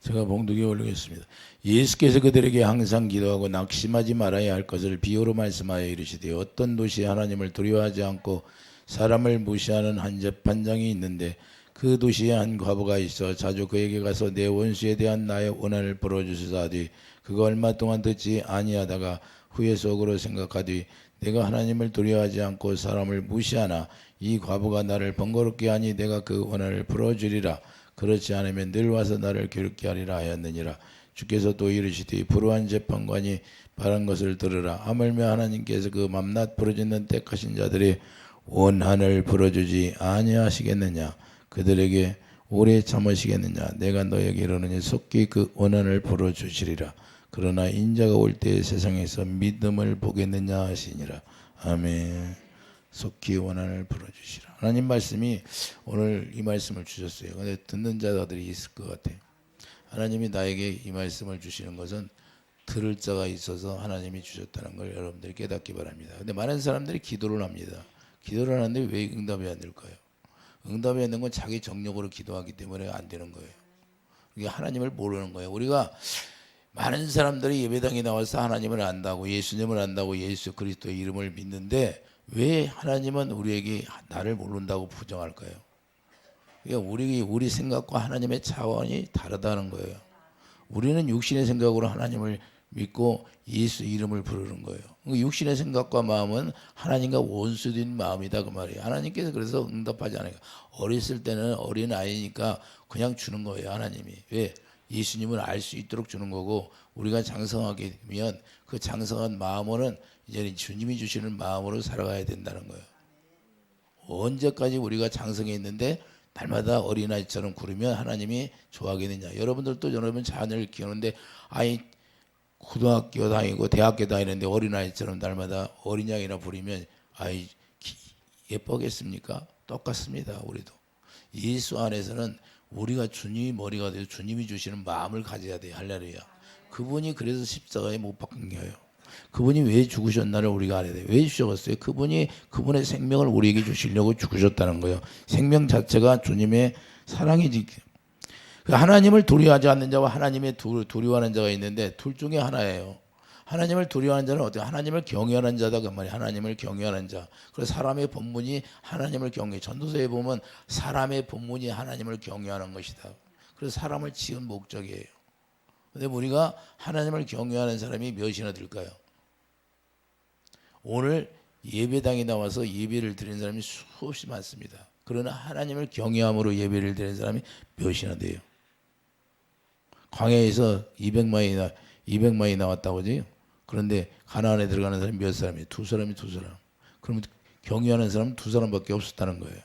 제가 봉독에 올리겠습니다. 예수께서 그들에게 항상 기도하고 낙심하지 말아야 할 것을 비유로 말씀하여 이르시되 어떤 도시에 하나님을 두려워하지 않고 사람을 무시하는 한 재판장이 있는데 그 도시에 한 과부가 있어 자주 그에게 가서 내 원수에 대한 나의 원한을 풀어주소서 하되 그가 얼마 동안 듣지 아니하다가 후에 속으로 생각하되 내가 하나님을 두려워하지 않고 사람을 무시하나 이 과부가 나를 번거롭게 하니 내가 그 원한을 풀어주리라. 그렇지 않으면 늘 와서 나를 괴롭게 하리라 하였느니라. 주께서 또 이르시되 불우한 재판관이 바란 것을 들으라. 하물며 하나님께서 그 맘낮 부르짖는 택하신 자들의 원한을 풀어주지 아니하시겠느냐. 그들에게 오래 참으시겠느냐. 내가 너에게 이르노니 속히 그 원한을 풀어주시리라. 그러나 인자가 올 때 세상에서 믿음을 보겠느냐 하시니라. 아멘. 속히 원한을 풀어주시라. 하나님 말씀이 오늘 이 말씀을 주셨어요. 근데 듣는 자들이 있을 것 같아요. 하나님이 나에게 이 말씀을 주시는 것은 들을 자가 있어서 하나님이 주셨다는 걸 여러분들이 깨닫기 바랍니다. 근데 많은 사람들이 기도를 합니다. 기도를 하는데 왜 응답이 안 될까요? 응답이 안 되는 건 자기 정력으로 기도하기 때문에 안 되는 거예요. 이게 하나님을 모르는 거예요. 우리가 많은 사람들이 예배당에 나와서 하나님을 안다고, 예수님을 안다고, 예수 그리스도의 이름을 믿는데 왜 하나님은 우리에게 나를 모른다고 부정할까요? 그러니까 우리 생각과 하나님의 차원이 다르다는 거예요. 우리는 육신의 생각으로 하나님을 믿고 예수 이름을 부르는 거예요. 육신의 생각과 마음은 하나님과 원수된 마음이다 그 말이에요. 하나님께서 그래서 응답하지 않아요. 어렸을 때는 어린 아이니까 그냥 주는 거예요. 하나님이. 왜? 예수님을 알 수 있도록 주는 거고 우리가 장성하게 되면 그 장성한 마음으로는 이제 주님이 주시는 마음으로 살아가야 된다는 거예요. 언제까지 우리가 장성해 있는데 날마다 어린아이처럼 구르면 하나님이 좋아하겠느냐. 여러분들도 여러분 자녀를 키우는데 아이 고등학교 다니고 대학교 다니는데 어린아이처럼 날마다 어린 양이나 부리면 아이 예쁘겠습니까? 똑같습니다. 우리도 예수 안에서는 우리가 주님이 머리가 되어 주님이 주시는 마음을 가져야 돼요. 할렐루야. 그분이 그래서 십자가에 못 박힌 거예요. 그분이 왜 죽으셨나를 우리가 알아야 돼요. 왜 주셨어요? 그분이 그분의 생명을 우리에게 주시려고 죽으셨다는 거예요. 생명 자체가 주님의 사랑이지. 하나님을 두려워하지 않는 자와 하나님의 두려워하는 자가 있는데 둘 중에 하나예요. 하나님을 두려워하는 자는 어때요? 하나님을 경외하는 자다 그 말이에요. 하나님을 경외하는 자. 그래서 사람의 본분이 하나님을 경외. 전도서에 보면 사람의 본분이 하나님을 경외하는 것이다. 그래서 사람을 지은 목적이에요. 근데 우리가 하나님을 경외하는 사람이 몇이나 될까요? 오늘 예배당에 나와서 예배를 드리는 사람이 수없이 많습니다. 그러나 하나님을 경외함으로 예배를 드리는 사람이 몇이나 돼요? 광야에서 200만이 나왔다고 하죠. 그런데 가나안에 들어가는 사람이 몇 사람이에요? 두 사람. 그러면 경외하는 사람은 두 사람밖에 없었다는 거예요.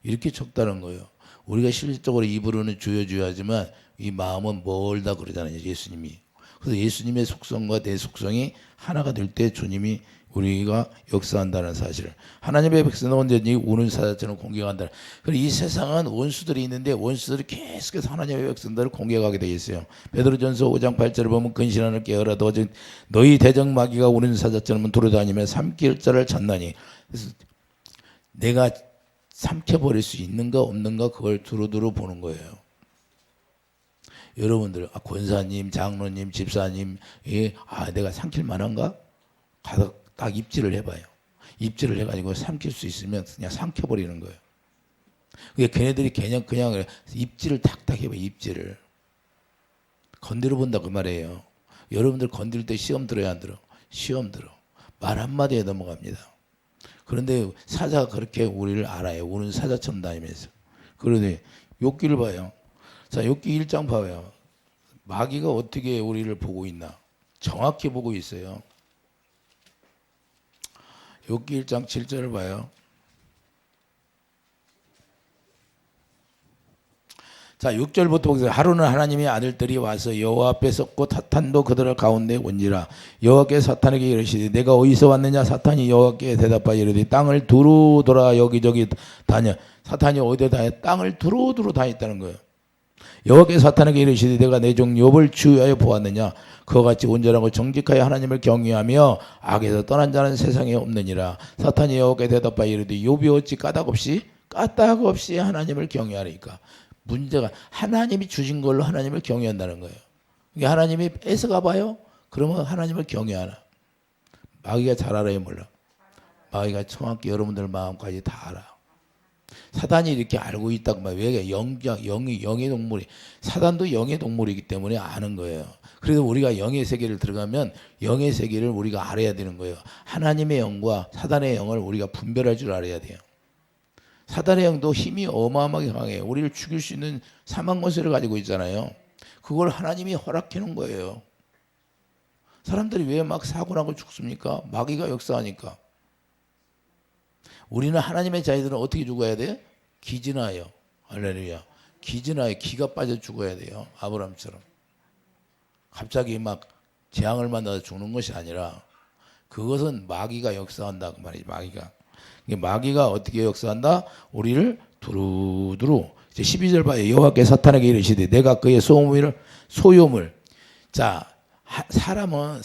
이렇게 적다는 거예요. 우리가 실질적으로 입으로는 주여 하지만 이 마음은 멀다 그러잖아요. 예수님이. 그래서 예수님의 속성과 내 속성이 하나가 될 때 주님이 우리가 역사한다는 사실을 하나님의 백성은 언제든지 우는 사자처럼 공격한다. 그리고 이 세상은 원수들이 있는데 원수들이 계속해서 하나님의 백성들을 공격하게 되어 있어요. 베드로전서 5장 8절을 보면 근신하는 깨어라 너희 대적 마귀가 우는 사자처럼 돌아다니며 삼킬 자를 찾나니. 그래서 내가 삼켜버릴 수 있는가 없는가 그걸 두루두루 보는 거예요. 여러분들 권사님, 장로님, 집사님 내가 삼킬 만한가? 가서 딱 입질을 해봐요. 입질을 해가지고 삼킬 수 있으면 그냥 삼켜버리는 거예요. 걔네들이 그냥 입질을 탁탁 해봐요. 입질을 건드려 본다 그 말이에요. 여러분들 건드릴 때 시험 들어야 안 들어? 시험 들어. 말 한마디에 넘어갑니다. 그런데 사자가 그렇게 우리를 알아요. 우는 사자처럼 다니면서. 그런데 욥기를 봐요. 자, 욥기 1장 봐요. 마귀가 어떻게 우리를 보고 있나? 정확히 보고 있어요. 욥기 1장 7절을 봐요. 자, 6절부터 보세요. 하루는 하나님의 아들들이 와서 여호와 앞에 섰고 사탄도 그들 가운데 온지라. 여호와께서 사탄에게 이르시되 내가 어디서 왔느냐? 사탄이 여호와께 대답하여 이르되 땅을 두루 돌아 여기저기 다녀. 사탄이 어디에 다녀? 땅을 두루두루 다녔다는 거예요. 여호와께서 사탄에게 이르시되 내가 내 종 욥을 주의하여 보았느냐? 그와 같이 온전하고 정직하여 하나님을 경외하며 악에서 떠난 자는 세상에 없느니라. 사탄이 여호와께 대답하여 이르되 욥이 어찌 까닭 없이 하나님을 경외하리까? 문제가 하나님이 주신 걸로 하나님을 경외한다는 거예요. 그러니까 하나님이 뺏어가 봐요. 그러면 하나님을 경외하나. 마귀가 잘 알아요, 몰라? 마귀가 정확히 여러분들 마음까지 다 알아. 사단이 이렇게 알고 있다고 말. 왜 영의 동물이, 사단도 영의 동물이기 때문에 아는 거예요. 그래서 우리가 영의 세계를 들어가면 영의 세계를 우리가 알아야 되는 거예요. 하나님의 영과 사단의 영을 우리가 분별할 줄 알아야 돼요. 사단의 영도 힘이 어마어마하게 강해요. 우리를 죽일 수 있는 사망권세를 가지고 있잖아요. 그걸 하나님이 허락해 놓은 거예요. 사람들이 왜 막 사고 나고 죽습니까? 마귀가 역사하니까. 우리는 하나님의 자녀들은 어떻게 죽어야 돼? 기진하여. 할렐루야. 기진하여 기가 빠져 죽어야 돼요. 아브라함처럼. 갑자기 막 재앙을 만나서 죽는 것이 아니라 그것은 마귀가 역사한다 그 말이지. 마귀가 어떻게 역사한다? 우리를 두루두루. 이제 12절 봐요. 여호와께 사탄에게 이르시되 내가 그의 소유물. 자, 사람은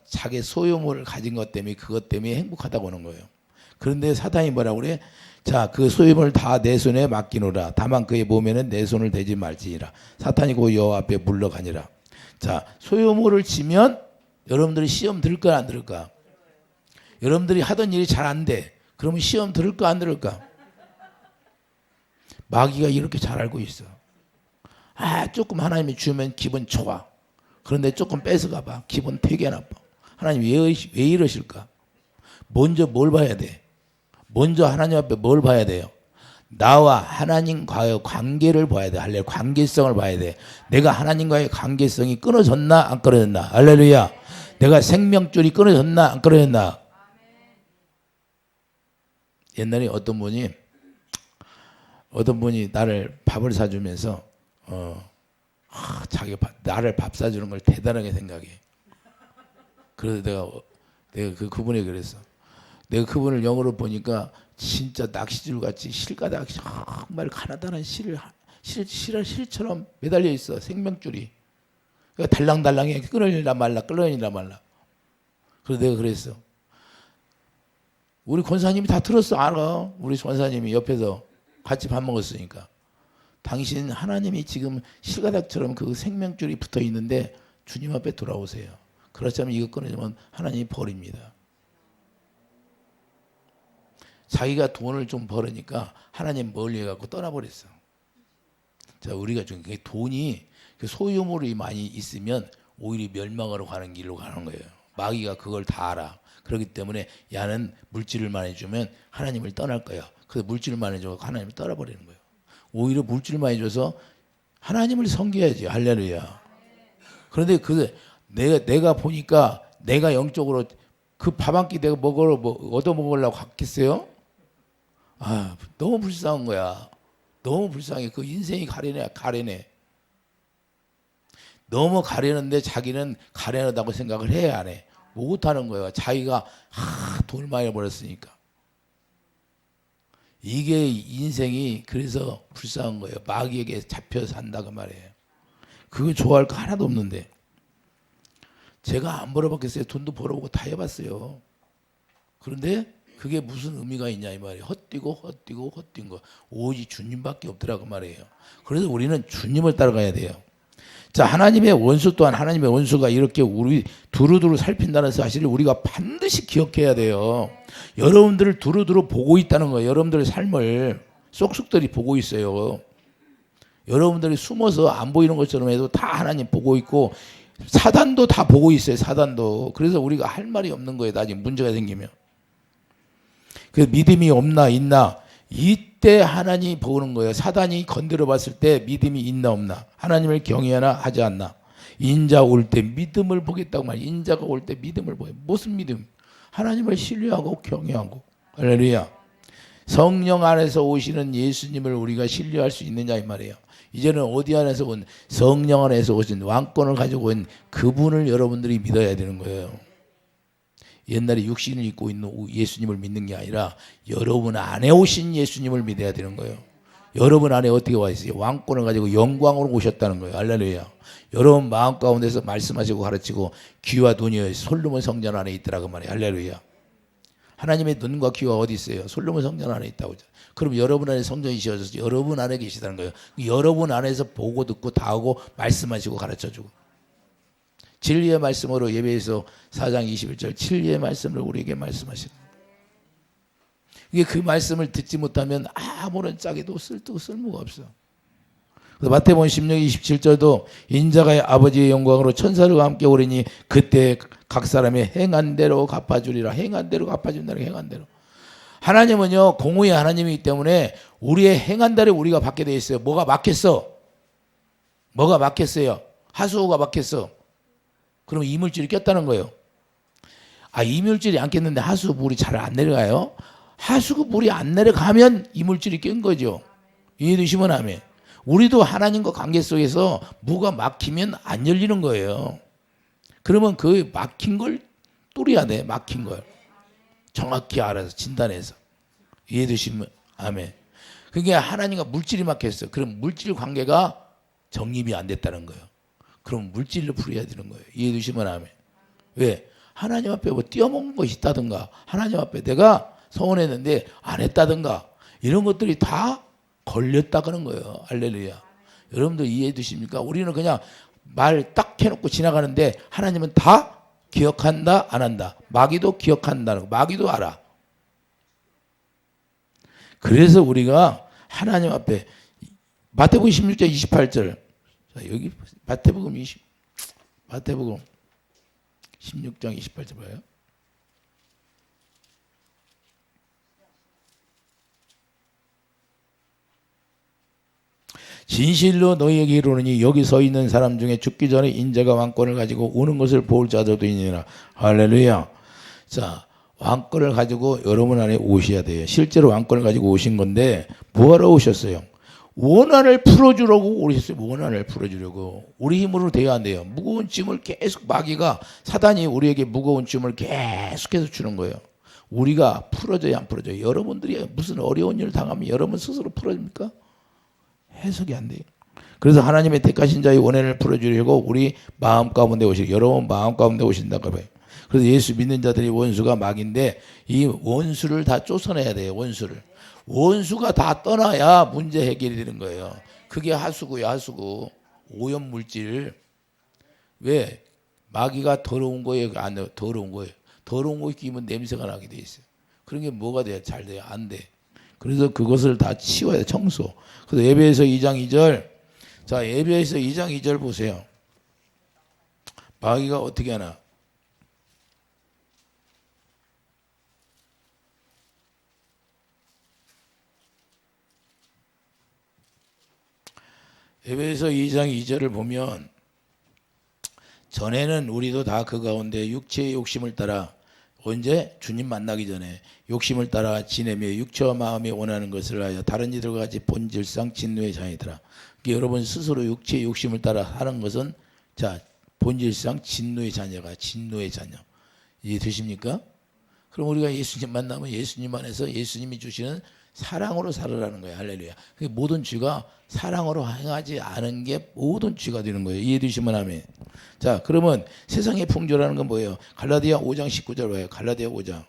자기 소유물을 가진 것 때문에 그것 때문에 행복하다고 하는 거예요. 그런데 사탄이 뭐라고 그래? 자, 그 소유물을 다 내 손에 맡기노라. 다만 그의 몸에는 내 손을 대지 말지니라. 사탄이 그 여호와 앞에 물러가니라. 자, 소유물을 지면 여러분들이 시험 들을까 안 들을까? 여러분들이 하던 일이 잘 안 돼. 그러면 시험 들을까 안 들을까? 마귀가 이렇게 잘 알고 있어. 조금 하나님이 주면 기분 좋아. 그런데 조금 뺏어가 봐. 기분 되게 나빠. 하나님 왜 이러실까? 먼저 뭘 봐야 돼? 먼저 하나님 앞에 뭘 봐야 돼요? 나와 하나님과의 관계를 봐야 돼. 할렐루야. 관계성을 봐야 돼. 내가 하나님과의 관계성이 끊어졌나 안 끊어졌나? 할렐루야. 내가 생명줄이 끊어졌나 안 끊어졌나? 옛날에 어떤 분이 나를 밥을 사주면서 나를 밥 사주는 걸 대단하게 생각해. 그래서 내가 그분이 그랬어. 내가 그분을 영어로 보니까 진짜 낚시줄 같이 실가닥 정말 가나다란 실처럼 매달려 있어. 생명줄이. 그러니까 달랑달랑해. 끊어지나 말라. 그래서 내가 그랬어. 우리 권사님이 다 들었어. 알아. 우리 권사님이 옆에서 같이 밥 먹었으니까. 당신 하나님이 지금 실가닥처럼 그 생명줄이 붙어 있는데 주님 앞에 돌아오세요. 그렇지 않으면 이거 끊어지면 하나님이 버립니다. 자기가 돈을 좀 벌으니까 하나님 멀리 해갖고 떠나버렸어. 자, 우리가 좀 돈이 그 소유물이 많이 있으면 오히려 멸망으로 가는 길로 가는 거예요. 마귀가 그걸 다 알아. 그렇기 때문에 야는 물질을 많이 주면 하나님을 떠날 거야. 그래서 물질을 많이 줘서 하나님을 떠나버리는 거예요. 오히려 물질을 많이 줘서 하나님을 섬겨야지. 할렐루야. 그런데 내가 보니까 내가 영적으로 그 밥 한 끼 내가 얻어 먹으려고 갔겠어요? 너무 불쌍한 거야. 너무 불쌍해. 그 인생이 가련해. 너무 가련한데 자기는 가련하다고 생각을 해, 안 해? 못하는 거예요. 자기가 돈을 많이 벌었으니까. 이게 인생이 그래서 불쌍한 거예요. 마귀에게 잡혀 산다고 말이에요. 그거 좋아할 거 하나도 없는데. 제가 안 벌어봤겠어요. 돈도 벌어보고 다 해봤어요. 그런데 그게 무슨 의미가 있냐 이 말이에요. 헛뛴 거. 오직 주님밖에 없더라고 말이에요. 그래서 우리는 주님을 따라가야 돼요. 자, 하나님의 원수 또한 하나님의 원수가 이렇게 우리 두루두루 살핀다는 사실을 우리가 반드시 기억해야 돼요. 여러분들을 두루두루 보고 있다는 거예요. 여러분들의 삶을 쏙쏙들이 보고 있어요. 여러분들이 숨어서 안 보이는 것처럼 해도 다 하나님 보고 있고 사단도 다 보고 있어요. 사단도. 그래서 우리가 할 말이 없는 거예요. 나중에 문제가 생기면. 그 믿음이 없나 있나 이때 하나님이 보는 거예요. 사단이 건드려 봤을 때 믿음이 있나 없나. 하나님을 경외하나 하지 않나. 인자 올 때 믿음을 보겠다고 말이에요. 인자가 올 때 믿음을 보여요. 무슨 믿음? 하나님을 신뢰하고 경외하고. 할렐루야. 성령 안에서 오시는 예수님을 우리가 신뢰할 수 있느냐 이 말이에요. 이제는 어디 안에서 온 성령 안에서 오신 왕권을 가지고 온 그분을 여러분들이 믿어야 되는 거예요. 옛날에 육신을 입고 있는 예수님을 믿는 게 아니라 여러분 안에 오신 예수님을 믿어야 되는 거예요. 여러분 안에 어떻게 와 있어요? 왕권을 가지고 영광으로 오셨다는 거예요. 할렐루야. 여러분 마음 가운데서 말씀하시고 가르치고 귀와 눈이 솔로몬 성전 안에 있더라고 말이에요. 할렐루야. 하나님의 눈과 귀가 어디 있어요? 솔로몬 성전 안에 있다고. 그럼 여러분 안에 성전이 지어져서 여러분 안에 계시다는 거예요. 여러분 안에서 보고 듣고 다 하고 말씀하시고 가르쳐주고. 진리의 말씀으로 예배에서 4장 21절 진리의 말씀을 우리에게 말씀하시는 거예요. 이게 그 말씀을 듣지 못하면 아무런 짝에도 쓸모가 없어. 마태복음 16, 27절도 인자가 아버지의 영광으로 천사들과 함께 오리니 그때 각 사람이 행한 대로 갚아주리라. 행한 대로 갚아준다는 행한 대로. 하나님은요 공의의 하나님이기 때문에 우리의 행한 대로 우리가 받게 돼 있어요. 뭐가 막혔어? 뭐가 막혔어요? 하수구가 막혔어. 그럼 이물질이 꼈다는 거예요. 아, 이물질이 안 꼈는데 하수구 물이 잘 안 내려가요? 하수구 물이 안 내려가면 이물질이 낀 거죠. 이해되시면 아멘. 우리도 하나님과 관계 속에서 뭐가 막히면 안 열리는 거예요. 그러면 그 막힌 걸 뚫어야 돼. 막힌 걸 정확히 알아서 진단해서. 이해되시면 아멘. 그게 하나님과 물질이 막혔어. 그럼 물질 관계가 정립이 안 됐다는 거예요. 그럼 물질로 풀어야 되는 거예요. 이해되시면 아멘. 왜? 하나님 앞에 뭐 띄어먹은 것이 있다든가, 하나님 앞에 내가 서운했는데 안 했다든가, 이런 것들이 다 걸렸다 그런 거예요. 할렐루야. 여러분들 이해해 주십니까? 우리는 그냥 말 딱 해놓고 지나가는데 하나님은 다 기억한다 안 한다. 마귀도 기억한다는 거. 마귀도 알아. 그래서 우리가 하나님 앞에 마태복음 16장 28절. 자, 여기 마태복음 16장 28절 봐요. 진실로 너희에게 이르노니 여기 서 있는 사람 중에 죽기 전에 인자가 왕권을 가지고 오는 것을 볼 자들도 있느니라. 할렐루야. 자, 왕권을 가지고 여러분 안에 오셔야 돼요. 실제로 왕권을 가지고 오신 건데 뭐하러 오셨어요? 원한을 풀어주려고 오셨어요. 원한을 풀어주려고. 우리 힘으로 돼야 안 돼요. 무거운 짐을 계속 마귀가 사단이 우리에게 무거운 짐을 계속해서 주는 거예요. 우리가 풀어져야 안 풀어져요. 여러분들이 무슨 어려운 일을 당하면 여러분 스스로 풀어집니까? 해석이 안 돼요. 그래서 하나님의 택하신 자의 원한을 풀어주려고 우리 마음 가운데 오시고 여러분 마음 가운데 오신다고 봐요. 그래서 예수 믿는 자들이 원수가 마귀인데 이 원수를 다 쫓아내야 돼요. 원수가 다 떠나야 문제 해결이 되는 거예요. 그게 하수구야, 하수구. 오염물질. 왜? 마귀가 더러운 거예요? 안 더러운 거예요. 더러운 거 끼면 냄새가 나게 돼 있어요. 그런 게 뭐가 돼요? 잘 돼요? 안 돼. 그래서 그것을 다 치워야 돼. 청소. 그래서 에베소 2장 2절. 자, 에베소 2장 2절 보세요. 마귀가 어떻게 하나? 에베소 2장 2절을 보면 전에는 우리도 다 그 가운데 육체의 욕심을 따라 언제? 주님 만나기 전에 욕심을 따라 지내며 육체와 마음이 원하는 것을 하여 다른 이들과 같이 본질상 진노의 자녀이더라. 그러니까 여러분 스스로 육체의 욕심을 따라 하는 것은 자 본질상 진노의 자녀가 진노의 자녀. 이해되십니까? 그럼 우리가 예수님 만나면 예수님 안에서 예수님이 주시는 사랑으로 살아라는 거예요. 할렐루야. 모든 죄가 사랑으로 행하지 않은 게 모든 죄가 되는 거예요. 이해되시면 아멘. 자, 그러면 세상의 풍조라는 건 뭐예요? 갈라디아 5장 19절 봐요. 갈라디아 5장.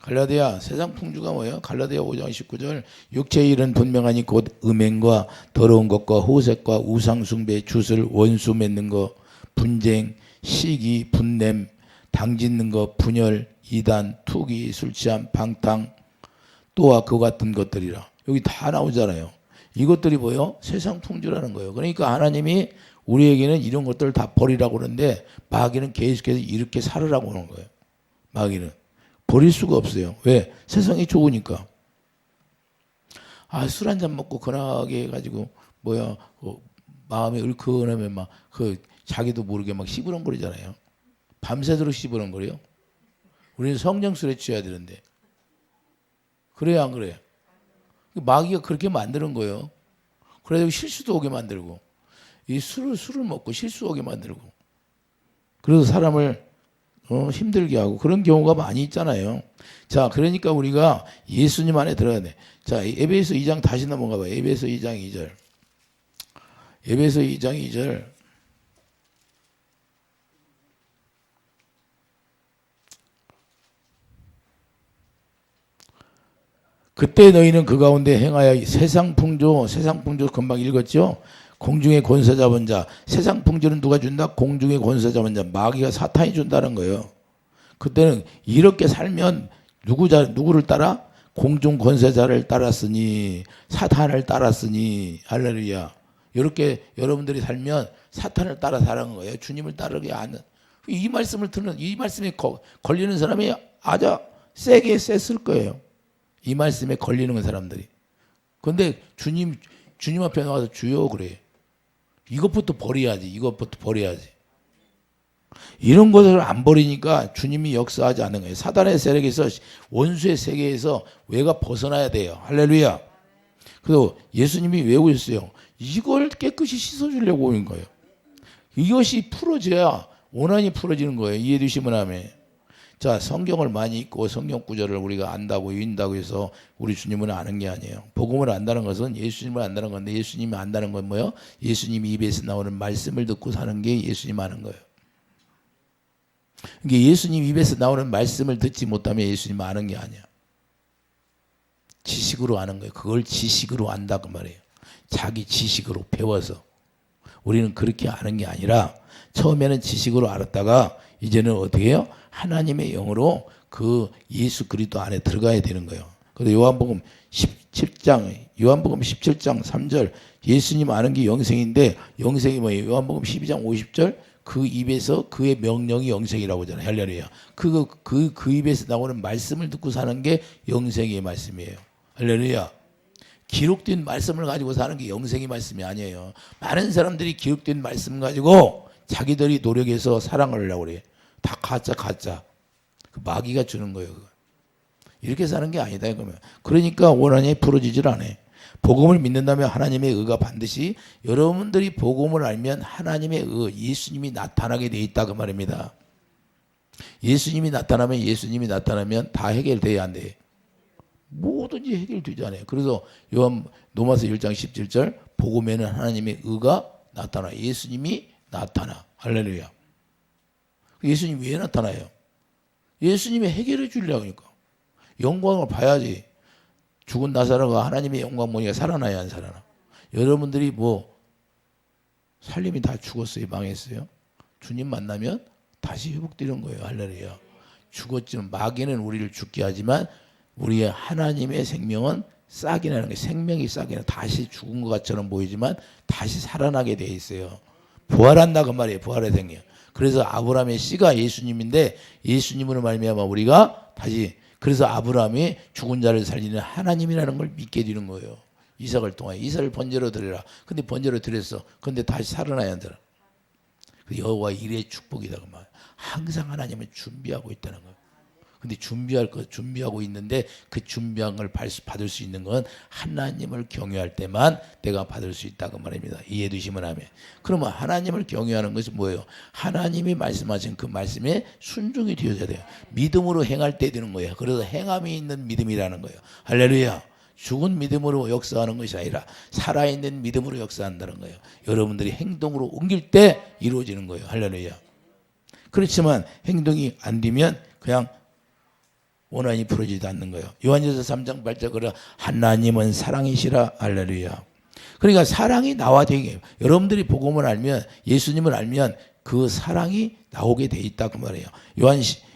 갈라디아 세상 풍조가 뭐예요? 갈라디아 5장 19절. 육체의 일은 분명하니 곧 음행과 더러운 것과 호색과 우상숭배, 주술, 원수 맺는 것, 분쟁, 시기, 분냄, 당짓는 것, 분열, 이단, 투기, 술취함, 방탕, 또한 그와 같은 것들이라. 여기 다 나오잖아요. 이것들이 뭐예요? 세상 풍조라는 거예요. 그러니까 하나님이 우리에게는 이런 것들을 다 버리라고 그러는데 마귀는 계속해서 이렇게 살으라고 하는 거예요. 마귀는 버릴 수가 없어요. 왜? 세상이 좋으니까. 아, 술 한 잔 먹고 근하게 해가지고 마음이 얼큰하면 막 자기도 모르게 막 시부렁거리잖아요. 밤새도록 시부렁거려요. 우리는 성령술에 취해야 되는데. 그래야 안 그래요? 마귀가 그렇게 만드는 거예요. 그래서 실수도 오게 만들고, 이 술을 먹고 실수 오게 만들고, 그래서 사람을 힘들게 하고 그런 경우가 많이 있잖아요. 자, 그러니까 우리가 예수님 안에 들어야 돼. 자, 에베소 2장 다시 넘어가 봐요. 에베소 2장 2절. 에베소 2장 2절. 그때 너희는 그 가운데 행하여 세상 풍조 금방 읽었죠? 공중의 권세 잡은 자. 세상 풍조는 누가 준다? 공중의 권세 잡은 자. 마귀가 사탄이 준다는 거예요. 그때는 이렇게 살면 누구를 따라? 공중 권세자를 따랐으니, 사탄을 따랐으니. 할렐루야. 이렇게 여러분들이 살면 사탄을 따라 살아가는 거예요. 주님을 따르게 하는. 이 말씀을 듣는, 이 말씀에 걸리는 사람이 아주 세게 셌을 거예요. 이 말씀에 걸리는 사람들이. 근데 주님 앞에 나와서 주여 그래요. 이것부터 버려야지. 이것부터 버려야지. 이런 것을 안 버리니까 주님이 역사하지 않는 거예요. 사단의 세력에서, 원수의 세계에서 우리가 벗어나야 돼요. 할렐루야. 그래서 예수님이 왜 오셨어요? 이걸 깨끗이 씻어주려고 오는 거예요. 이것이 풀어져야 원한이 풀어지는 거예요. 이해해 주시면 아멘. 자, 성경을 많이 읽고 성경 구절을 우리가 안다고 인다고 해서 우리 주님은 아는 게 아니에요. 복음을 안다는 것은 예수님을 안다는 건데, 예수님이 안다는 건 뭐예요? 예수님이 입에서 나오는 말씀을 듣고 사는 게 예수님 아는 거예요. 그러니까 예수님 입에서 나오는 말씀을 듣지 못하면 예수님 아는 게 아니야. 지식으로 아는 거예요. 그걸 지식으로 안다 그 말이에요. 자기 지식으로 배워서. 우리는 그렇게 아는 게 아니라 처음에는 지식으로 알았다가 이제는 어떻게 해요? 하나님의 영으로 그 예수 그리스도 안에 들어가야 되는 거예요. 그래서 요한복음 17장 3절 예수님 아는 게 영생인데, 영생이 뭐예요? 요한복음 12장 50절 그 입에서 그의 명령이 영생이라고 하잖아요. 할렐루야. 그 입에서 나오는 말씀을 듣고 사는 게 영생의 말씀이에요. 할렐루야. 기록된 말씀을 가지고 사는 게 영생의 말씀이 아니에요. 많은 사람들이 기록된 말씀 가지고 자기들이 노력해서 사랑을 하려고 그래요. 다 가짜. 그 마귀가 주는 거예요. 이렇게 사는 게 아니다 그러면. 그러니까 원한이 풀어지질 않아. 복음을 믿는다면 하나님의 의가 반드시, 여러분들이 복음을 알면 하나님의 의, 예수님이 나타나게 돼 있다 그 말입니다. 예수님이 나타나면 다 해결돼야 안 돼. 뭐든지 해결되잖아요. 그래서 로마서 1장 17절 복음에는 하나님의 의가 나타나. 예수님이 나타나. 할렐루야. 예수님이 왜 나타나요? 예수님이 해결해 주려고 하니까. 영광을 봐야지. 죽은 나사로가 하나님의 영광 보니까 살아나야 안 살아나. 여러분들이 살림이 다 죽었어요? 망했어요? 주님 만나면 다시 회복되는 거예요. 할렐루야. 죽었지만 마귀는 우리를 죽게 하지만 우리의 하나님의 생명은 싹이 나는 거예요. 생명이 싹이 나. 다시 죽은 것처럼 보이지만 다시 살아나게 돼 있어요. 부활한다 그 말이에요. 부활의 생명. 그래서 아브라함의 씨가 예수님인데, 예수님으로 말미암아 우리가 다시, 그래서 아브라함이 죽은 자를 살리는 하나님이라는 걸 믿게 되는 거예요. 이삭을 통하여. 이삭을 번제로 드려라. 근데 번제로 드렸어. 근데 다시 살아나야 한다. 여호와 일의 축복이다 그 말. 항상 하나님은 준비하고 있다는 거예요. 근데 준비하고 있는데 그 준비한 걸 받을 수 있는 건 하나님을 경외할 때만 내가 받을 수 있다 그 말입니다. 이해해 주시면 하면. 그러면 하나님을 경외하는 것은 뭐예요? 하나님이 말씀하신 그 말씀에 순종이 되어야 돼요. 믿음으로 행할 때 되는 거예요. 그래서 행함이 있는 믿음이라는 거예요. 할렐루야. 죽은 믿음으로 역사하는 것이 아니라 살아있는 믿음으로 역사한다는 거예요. 여러분들이 행동으로 옮길 때 이루어지는 거예요. 할렐루야. 그렇지만 행동이 안 되면 그냥 원한이 풀어지지 않는 거예요. 요한일서 3장 8절 그래 하나님은 사랑이시라. 할렐루야. 그러니까 사랑이 나와 되게, 여러분들이 복음을 알면, 예수님을 알면 그 사랑이 나오게 돼 있다 그 말이에요.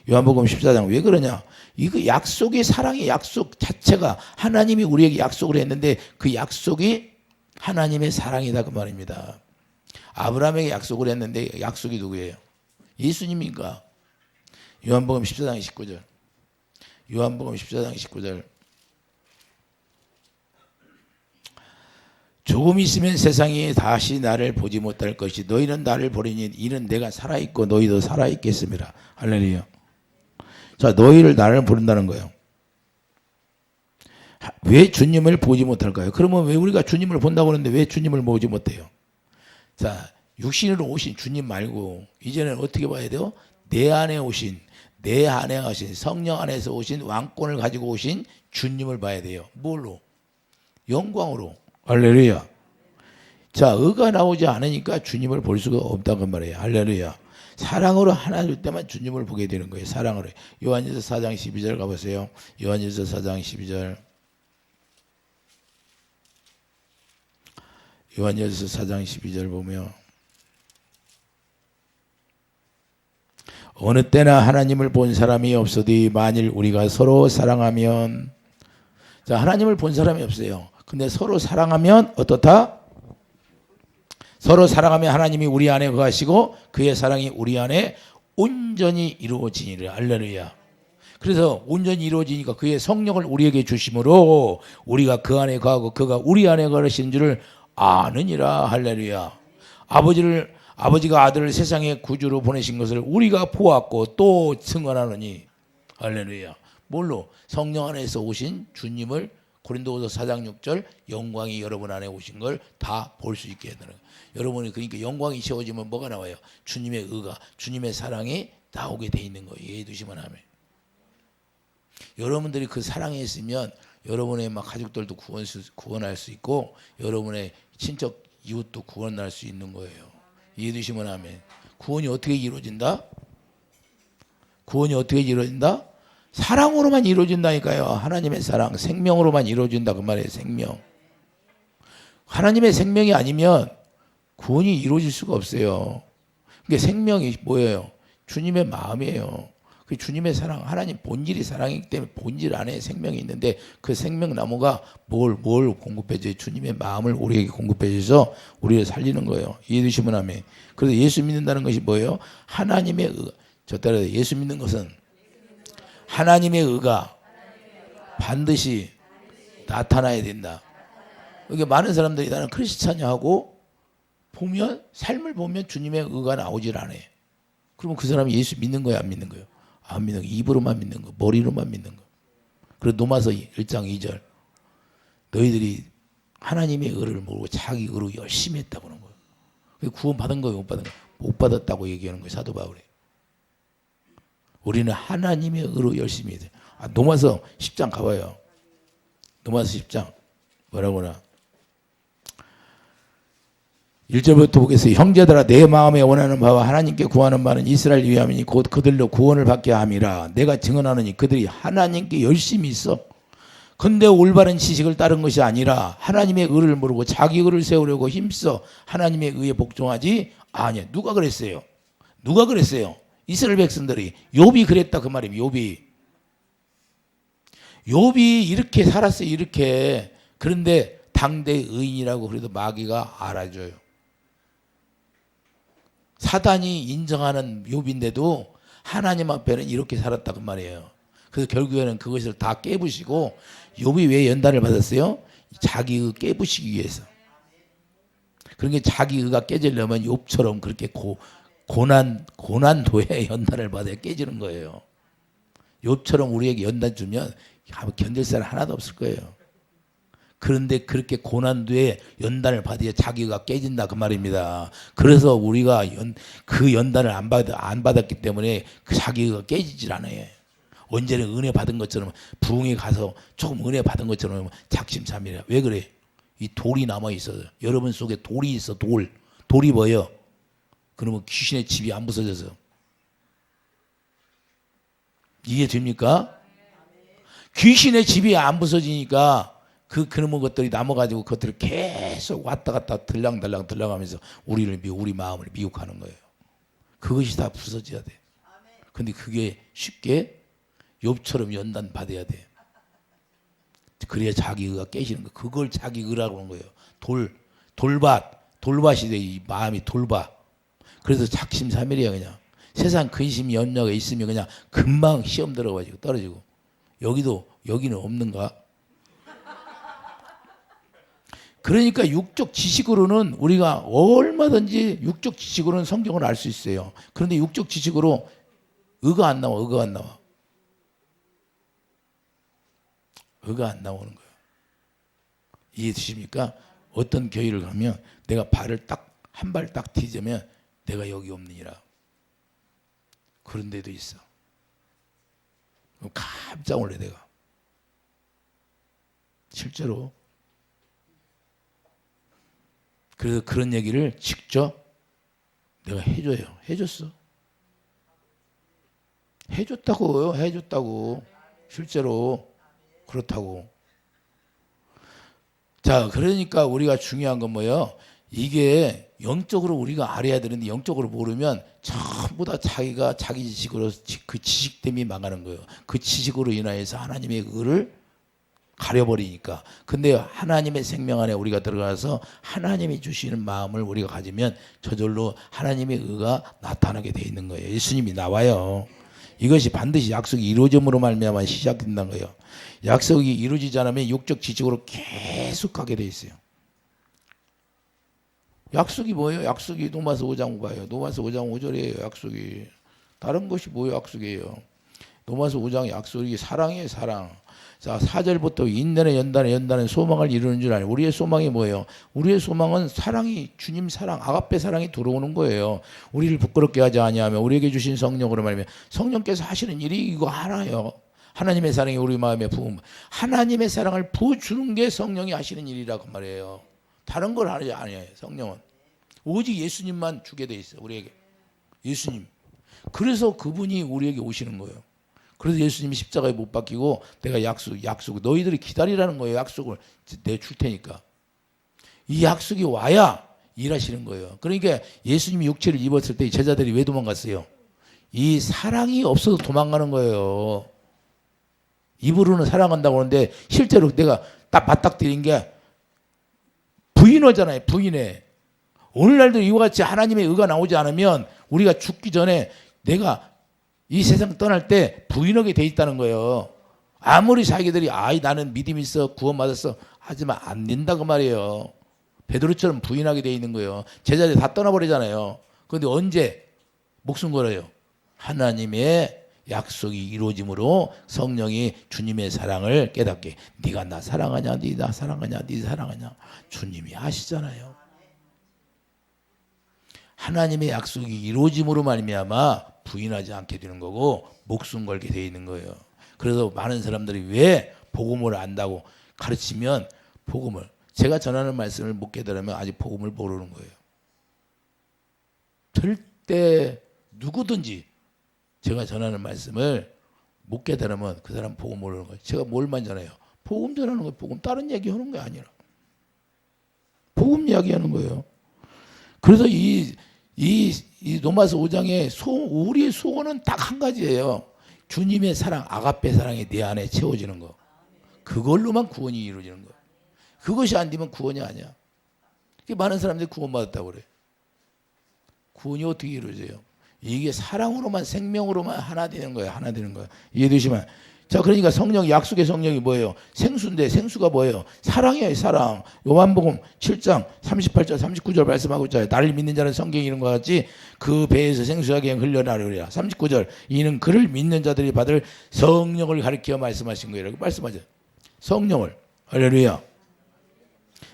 요한복음 14장 왜 그러냐? 이거 약속이, 사랑의 약속 자체가 하나님이 우리에게 약속을 했는데 그 약속이 하나님의 사랑이다 그 말입니다. 아브라함에게 약속을 했는데 약속이 누구예요? 예수님인가? 요한복음 14장 19절. 요한복음 14장 19절. 조금 있으면 세상이 다시 나를 보지 못할 것이 너희는 나를 보리니 이는 내가 살아있고 너희도 살아있겠습니다. 할렐루야. 자, 너희를 나를 부른다는 거예요. 왜 주님을 보지 못할까요? 그러면 왜 우리가 주님을 본다고 하는데 왜 주님을 보지 못해요? 자, 육신으로 오신 주님 말고 이제는 어떻게 봐야 돼요? 내 안에 오신 성령 안에서 오신 왕권을 가지고 오신 주님을 봐야 돼요. 뭘로? 영광으로. 할렐루야. 자, 의가 나오지 않으니까 주님을 볼 수가 없다고 말이에요. 할렐루야. 사랑으로 하나 줄 때만 주님을 보게 되는 거예요. 사랑으로. 요한일서 4장 12절 가보세요. 요한일서 4장 12절. 요한일서 4장 12절 보면 어느 때나 하나님을 본 사람이 없으되 만일 우리가 서로 사랑하면, 자, 하나님을 본 사람이 없어요. 근데 서로 사랑하면 어떻다? 서로 사랑하면 하나님이 우리 안에 거하시고 그의 사랑이 우리 안에 온전히 이루어지니라. 할렐루야. 그래서 온전히 이루어지니까 그의 성령을 우리에게 주심으로 우리가 그 안에 거하고 그가 우리 안에 거하시는 줄을 아느니라. 할렐루야. 아버지가 아들을 세상의 구주로 보내신 것을 우리가 보았고 또 증언하느니. 할렐루야. 뭘로? 성령 안에서 오신 주님을, 고린도후서 4장 6절, 영광이 여러분 안에 오신 걸 다 볼 수 있게 되는 거예요. 여러분이 그러니까 영광이 채워지면 뭐가 나와요? 주님의 의가, 주님의 사랑이 나오게 돼 있는 거예요. 이해해 두시면 하면. 여러분들이 그 사랑에 있으면 여러분의 막 가족들도 구원할 수 있고 여러분의 친척 이웃도 구원할 수 있는 거예요. 이해해 두시면 하면. 구원이 어떻게 이루어진다? 구원이 어떻게 이루어진다? 사랑으로만 이루어진다니까요. 하나님의 사랑, 생명으로만 이루어진다 그 말이에요. 생명. 하나님의 생명이 아니면 구원이 이루어질 수가 없어요. 그러니까 생명이 뭐예요? 주님의 마음이에요. 그 주님의 사랑, 하나님 본질이 사랑이기 때문에 본질 안에 생명이 있는데 그 생명나무가 뭘 공급해줘요? 주님의 마음을 우리에게 공급해줘서 우리를 살리는 거예요. 이해되시면 하면. 그래서 예수 믿는다는 것이 뭐예요? 하나님의 저 따라 예수 믿는 것은 하나님의 의가 반드시 나타나야 된다. 그러니까 많은 사람들이 나는 크리스찬이야 하고 보면 삶을 보면 주님의 의가 나오질 않아요. 그러면 그 사람이 예수 믿는 거야, 안 믿는 거예요? 안 믿는 거. 입으로만 믿는 거, 머리로만 믿는 거. 그리고 로마서 1장 2절 너희들이 하나님의 의를 모르고 자기 의로 열심히 했다고 하는 거예요. 구원 받은 거예요, 못 받은 거예요? 못 받았다고 얘기하는 거예요, 사도 바울이. 우리는 하나님의 의로 열심히 해야 돼요. 로마서 10장 가봐요. 로마서 10장 뭐라고나 1절부터 보겠어요. 형제들아 내 마음에 원하는 바와 하나님께 구하는 바는 이스라엘 위함이니 곧 그들로 구원을 받게 함이라. 내가 증언하느니 그들이 하나님께 열심히 있어. 근데 올바른 지식을 따른 것이 아니라 하나님의 의를 모르고 자기 의를 세우려고 힘써 하나님의 의에 복종하지 아니야. 누가 그랬어요? 누가 그랬어요? 이스라엘 백성들이. 욥이 그랬다 그 말이에요. 욥이 이렇게 살았어요. 이렇게. 그런데 당대 의인이라고 그래도 마귀가 알아줘요. 사단이 인정하는 욥인데도 하나님 앞에는 이렇게 살았다 그 말이에요. 그래서 결국에는 그것을 다 깨부시고 욥이 왜 연단을 받았어요? 자기 의 깨부시기 위해서. 그러니까 자기 의가 깨지려면 욥처럼 그렇게 고난도에 연단을 받아야 깨지는 거예요. 욥처럼 우리에게 연단 주면 견딜 사람 하나도 없을 거예요. 그런데 그렇게 고난도에 연단을 받아야 자기가 깨진다 그 말입니다. 그래서 우리가 그 연단을 안 받았기 때문에 그 자기가 깨지질 않아요. 언제나 은혜 받은 것처럼 부흥에 가서 조금 은혜 받은 것처럼 작심삼일이야. 왜 그래? 이 돌이 남아 있어요. 여러분 속에 돌이 있어. 돌이 뭐예요? 그러면 귀신의 집이 안 부서져서. 이해됩니까? 귀신의 집이 안 부서지니까 그런 것들이 남아가지고 그것들을 계속 왔다 갔다 들랑달랑 하면서 우리 마음을 미혹하는 거예요. 그것이 다 부서져야 돼. 근데 그게 쉽게 욥처럼 연단 받아야 돼. 그래야 자기 의가 깨지는 거. 그걸 자기 의라고 하는 거예요. 돌밭이 돼. 이 마음이 돌밭. 그래서 작심삼일이야 그냥. 세상 근심 염려가 있으면 그냥 금방 시험 들어가지고 떨어지고. 여기는 없는가? 그러니까 육적 지식으로는 우리가 얼마든지 육적 지식으로는 성경을 알 수 있어요. 그런데 육적 지식으로 의가 안 나와. 의가 안 나오는 거예요. 이해되십니까? 어떤 교회를 가면 내가 발을 한 발 딱 디디면 내가 여기 없느니라. 그런 데도 있어. 그럼 깜짝 놀래 내가. 실제로. 그래서 그런 얘기를 직접 내가 해줘요. 해줬어. 해줬다고요. 해줬다고. 실제로 그렇다고. 자, 그러니까 우리가 중요한 건 뭐예요? 이게 영적으로 우리가 알아야 되는데 영적으로 모르면 전부 다 자기가 자기 지식으로 그 지식 때문에 망하는 거예요. 그 지식으로 인하여서 하나님의 의를 가려버리니까. 근데 하나님의 생명 안에 우리가 들어가서 하나님이 주시는 마음을 우리가 가지면 저절로 하나님의 의가 나타나게 돼 있는 거예요. 예수님이 나와요. 이것이 반드시 약속이 이루어짐으로 말미암아 시작된다는 거예요. 약속이 이루어지지 않으면 육적 지식으로 계속 가게 돼 있어요. 약속이 뭐예요? 약속이 로마서 5장 5가요. 로마서 5장 5절이에요. 약속이. 다른 것이 뭐예요? 약속이에요. 로마서 5장 약속이 사랑이에요. 사랑. 자, 4절부터 인내는 연단은 소망을 이루는 줄 아니. 우리의 소망이 뭐예요? 우리의 소망은 사랑이, 주님 사랑, 아가페 사랑이 들어오는 거예요. 우리를 부끄럽게 하지 아니하며 우리에게 주신 성령으로 말하면 성령께서 하시는 일이 이거 하나예요. 하나님의 사랑이 우리 마음에 부음. 하나님의 사랑을 부어주는 게 성령이 하시는 일이라고 말해요. 다른 걸 하지 아니에요. 성령은 오직 예수님만 주게 돼 있어요. 우리에게 예수님. 그래서 그분이 우리에게 오시는 거예요. 그래서 예수님이 십자가에 못 박히고 내가 약속 너희들이 기다리라는 거예요. 약속을 내가 줄 테니까. 이 약속이 와야 일하시는 거예요. 그러니까 예수님이 육체를 입었을 때 제자들이 왜 도망갔어요? 이 사랑이 없어서 도망가는 거예요. 입으로는 사랑한다고 하는데 실제로 내가 딱 맞닥뜨린 게 부인하잖아요. 부인해. 오늘날도 이와 같이 하나님의 의가 나오지 않으면 우리가 죽기 전에 내가 이 세상 떠날 때 부인하게 돼 있다는 거예요. 아무리 자기들이 나는 믿음이 있어 구원받았어 하지만 안 된다고 말이에요. 베드로처럼 부인하게 돼 있는 거예요. 제자들이 다 떠나버리잖아요. 그런데 언제 목숨 걸어요? 하나님의 약속이 이루어짐으로 성령이 주님의 사랑을 깨닫게. 네가 나 사랑하냐? 네 나 사랑하냐? 네 사랑하냐? 주님이 아시잖아요. 하나님의 약속이 이루어짐으로 말미암아 부인하지 않게 되는 거고 목숨 걸게 돼 있는 거예요. 그래서 많은 사람들이 왜 복음을 안다고 가르치면 복음을 제가 전하는 말씀을 못 깨달으면 아직 복음을 모르는 거예요. 절대 누구든지 제가 전하는 말씀을 못 깨달으면 그 사람 복음 모르는 거예요. 제가 뭘만 전해요? 복음 전하는 거예요. 복음. 다른 얘기 하는 게 아니라 복음 이야기하는 거예요. 그래서 이 로마서 5장에 우리의 소원은 딱 한 가지예요. 주님의 사랑, 아가페 사랑이 내 안에 채워지는 거. 그걸로만 구원이 이루어지는 거예요. 그것이 안 되면 구원이 아니야. 많은 사람들이 구원받았다고 그래. 구원이 어떻게 이루어져요? 이게 사랑으로만, 생명으로만 하나 되는 거예요. 하나 되는 거예요. 이해되시면. 자, 그러니까 성령, 약속의 성령이 뭐예요? 생수인데 생수가 뭐예요? 사랑이에요. 사랑. 요한복음 7장 38절 39절 말씀하고 있잖아요. 나를 믿는 자는 성경이 이런 것 같이 그 배에서 생수하게 흘러나오리라. 39절 이는 그를 믿는 자들이 받을 성령을 가리켜 말씀하신 거예요. 이렇게 말씀하죠. 성령을. 할렐루야.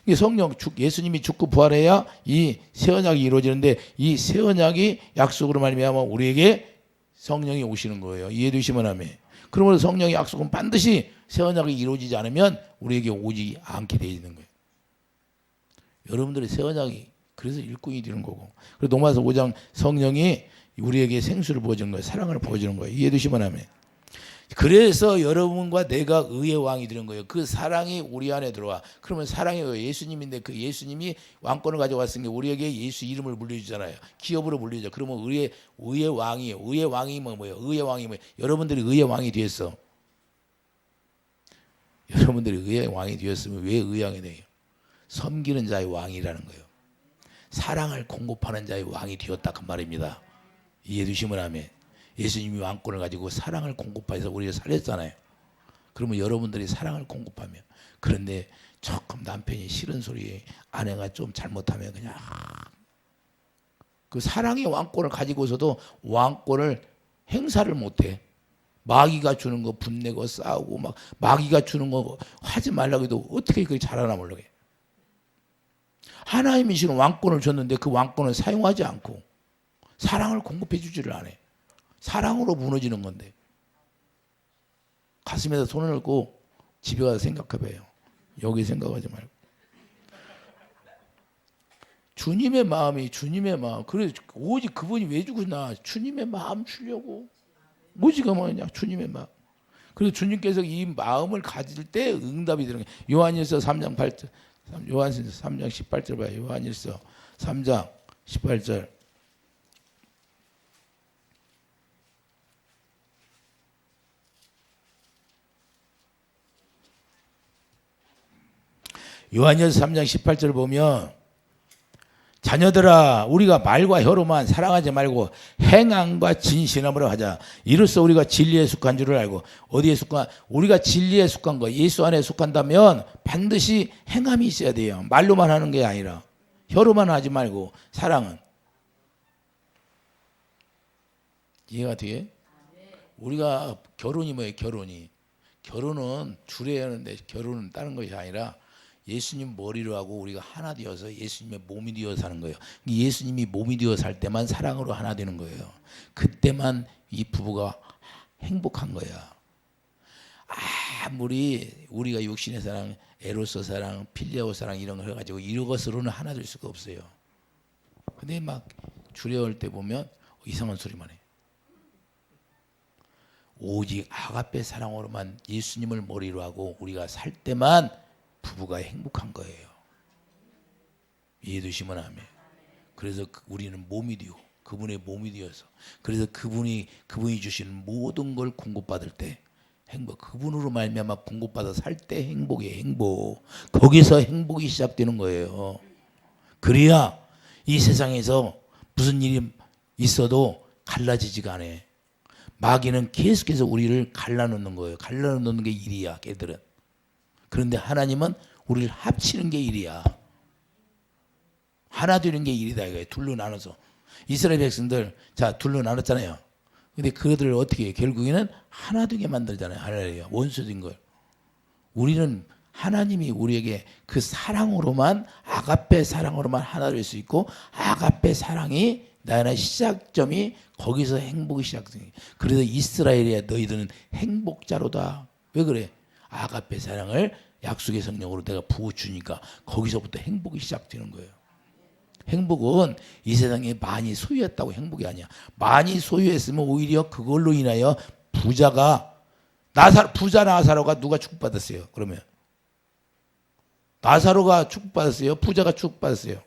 이 성령, 예수님이 죽고 부활해야 이 새 언약이 이루어지는데 이 새 언약이 약속으로 말미암아 우리에게 성령이 오시는 거예요. 이해되시면 아멘. 그러므로 성령의 약속은 반드시 새 언약이 이루어지지 않으면 우리에게 오지 않게 되어 있는 거예요. 여러분들의 새 언약이 그래서 일꾼이 되는 거고. 그리고 로마서 5장 성령이 우리에게 생수를 부어주는 거예요. 사랑을 부어주는 거예요. 이해되시면 아멘. 그래서 여러분과 내가 의의 왕이 되는 거예요. 그 사랑이 우리 안에 들어와. 그러면 사랑이 예수님인데 그 예수님이 왕권을 가져왔으니까 우리에게 예수 이름을 물려주잖아요. 기업으로 물려줘. 그러면 의의 왕이에요. 의의 왕이 뭐예요? 의의 왕이 뭐예요? 여러분들이 의의 왕이 되었어. 여러분들이 의의 왕이 되었으면 왜 의의 왕이 돼요? 섬기는 자의 왕이라는 거예요. 사랑을 공급하는 자의 왕이 되었다 그 말입니다. 이해해 주시면 아멘. 예수님이 왕권을 가지고 사랑을 공급해서 우리가 살렸잖아요. 그러면 여러분들이 사랑을 공급하면, 그런데 조금 남편이 싫은 소리에 아내가 좀 잘못하면 그냥 그 사랑의 왕권을 가지고서도 왕권을 행사를 못해. 마귀가 주는 거 분내고 싸우고 막 마귀가 주는 거 하지 말라고 해도 어떻게 그게 잘하나 모르게. 하나님이 주는 왕권을 줬는데 그 왕권을 사용하지 않고 사랑을 공급해 주지를 않아요. 사랑으로 무너지는 건데 가슴에다 손을 얹고 집에 가서 생각해봐요. 여기 생각하지 말고 주님의 마음이 주님의 마음. 그래 오직 그분이 왜 주구나. 주님의 마음 주려고. 오직가 뭐냐? 주님의 마음. 그래서 주님께서 이 마음을 가질 때 응답이 되는 거예요. 요한일서 3장 요한일서 3장 18절 봐요. 요한일서 3장 18절. 요한일서 3장 18절 보면 자녀들아 우리가 말과 혀로만 사랑하지 말고 행함과 진실함으로 하자. 이로써 우리가 진리에 속한 줄을 알고. 어디에 속한? 우리가 진리에 속한 거, 예수 안에 속한다면 반드시 행함이 있어야 돼요. 말로만 하는 게 아니라 혀로만 하지 말고. 사랑은 이해가 돼? 우리가 결혼이 뭐예요? 결혼은 줄여야 하는데 결혼은 다른 것이 아니라 예수님 머리로 하고 우리가 하나 되어서 예수님의 몸이 되어 사는 거예요. 예수님이 몸이 되어 살 때만 사랑으로 하나 되는 거예요. 그때만 이 부부가 행복한 거야. 아무리 우리가 육신의 사랑, 에로스 사랑, 필리아오 사랑 이런 걸 해가지고 이런 것으로는 하나 될 수가 없어요. 근데 막 주례할 때 보면 이상한 소리만 해. 오직 아가페 사랑으로만 예수님을 머리로 하고 우리가 살 때만 부부가 행복한 거예요. 이해되시면 아멘. 그래서 우리는 몸이 되고 그분의 몸이 되어서, 그래서 그분이 주시는 모든 걸 공급받을 때 행복, 그분으로 말미암아 공급받아 살 때 행복이에요. 행복. 거기서 행복이 시작되는 거예요. 그래야 이 세상에서 무슨 일이 있어도 갈라지지가 않아. 마귀는 계속해서 우리를 갈라놓는 거예요. 갈라놓는 게 일이야, 걔들은. 그런데 하나님은 우리를 합치는 게 일이야. 하나 되는 게 일이다 이거예요. 둘로 나눠서. 이스라엘 백성들 자 둘로 나눴잖아요. 근데 그들을 어떻게 해요? 결국에는 하나 되게 만들잖아요. 하나예요. 원수된 걸. 우리는 하나님이 우리에게 그 사랑으로만, 아가페 사랑으로만 하나 될 수 있고, 아가페 사랑이 나의 시작점이 거기서 행복이 시작돼. 그래서 이스라엘이야 너희들은 행복자로다. 왜 그래? 아가페 사랑을 약속의 성령으로 내가 부어주니까 거기서부터 행복이 시작되는 거예요. 행복은 이 세상에 많이 소유했다고 행복이 아니야. 많이 소유했으면 오히려 그걸로 인하여 부자 나사로가 누가 축복받았어요? 그러면 나사로가 축복받았어요? 부자가 축복받았어요?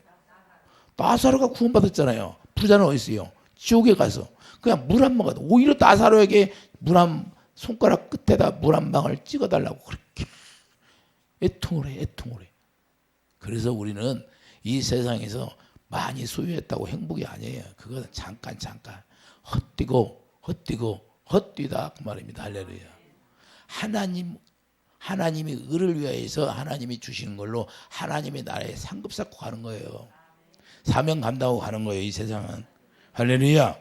나사로가 구원받았잖아요. 부자는 어디 있어요? 지옥에 가서 그냥 물 한 모금. 오히려 나사로에게 손가락 끝에다 물 한 방울 찍어달라고 그렇게 애통을 해. 그래서 우리는 이 세상에서 많이 소유했다고 행복이 아니에요. 그건 잠깐 헛뛰다 그 말입니다. 할렐루야. 하나님이 의를 위하여서 하나님이 주시는 걸로 하나님의 나라에 상급 쌓고 가는 거예요. 사명 감당하고 가는 거예요. 이 세상은. 할렐루야.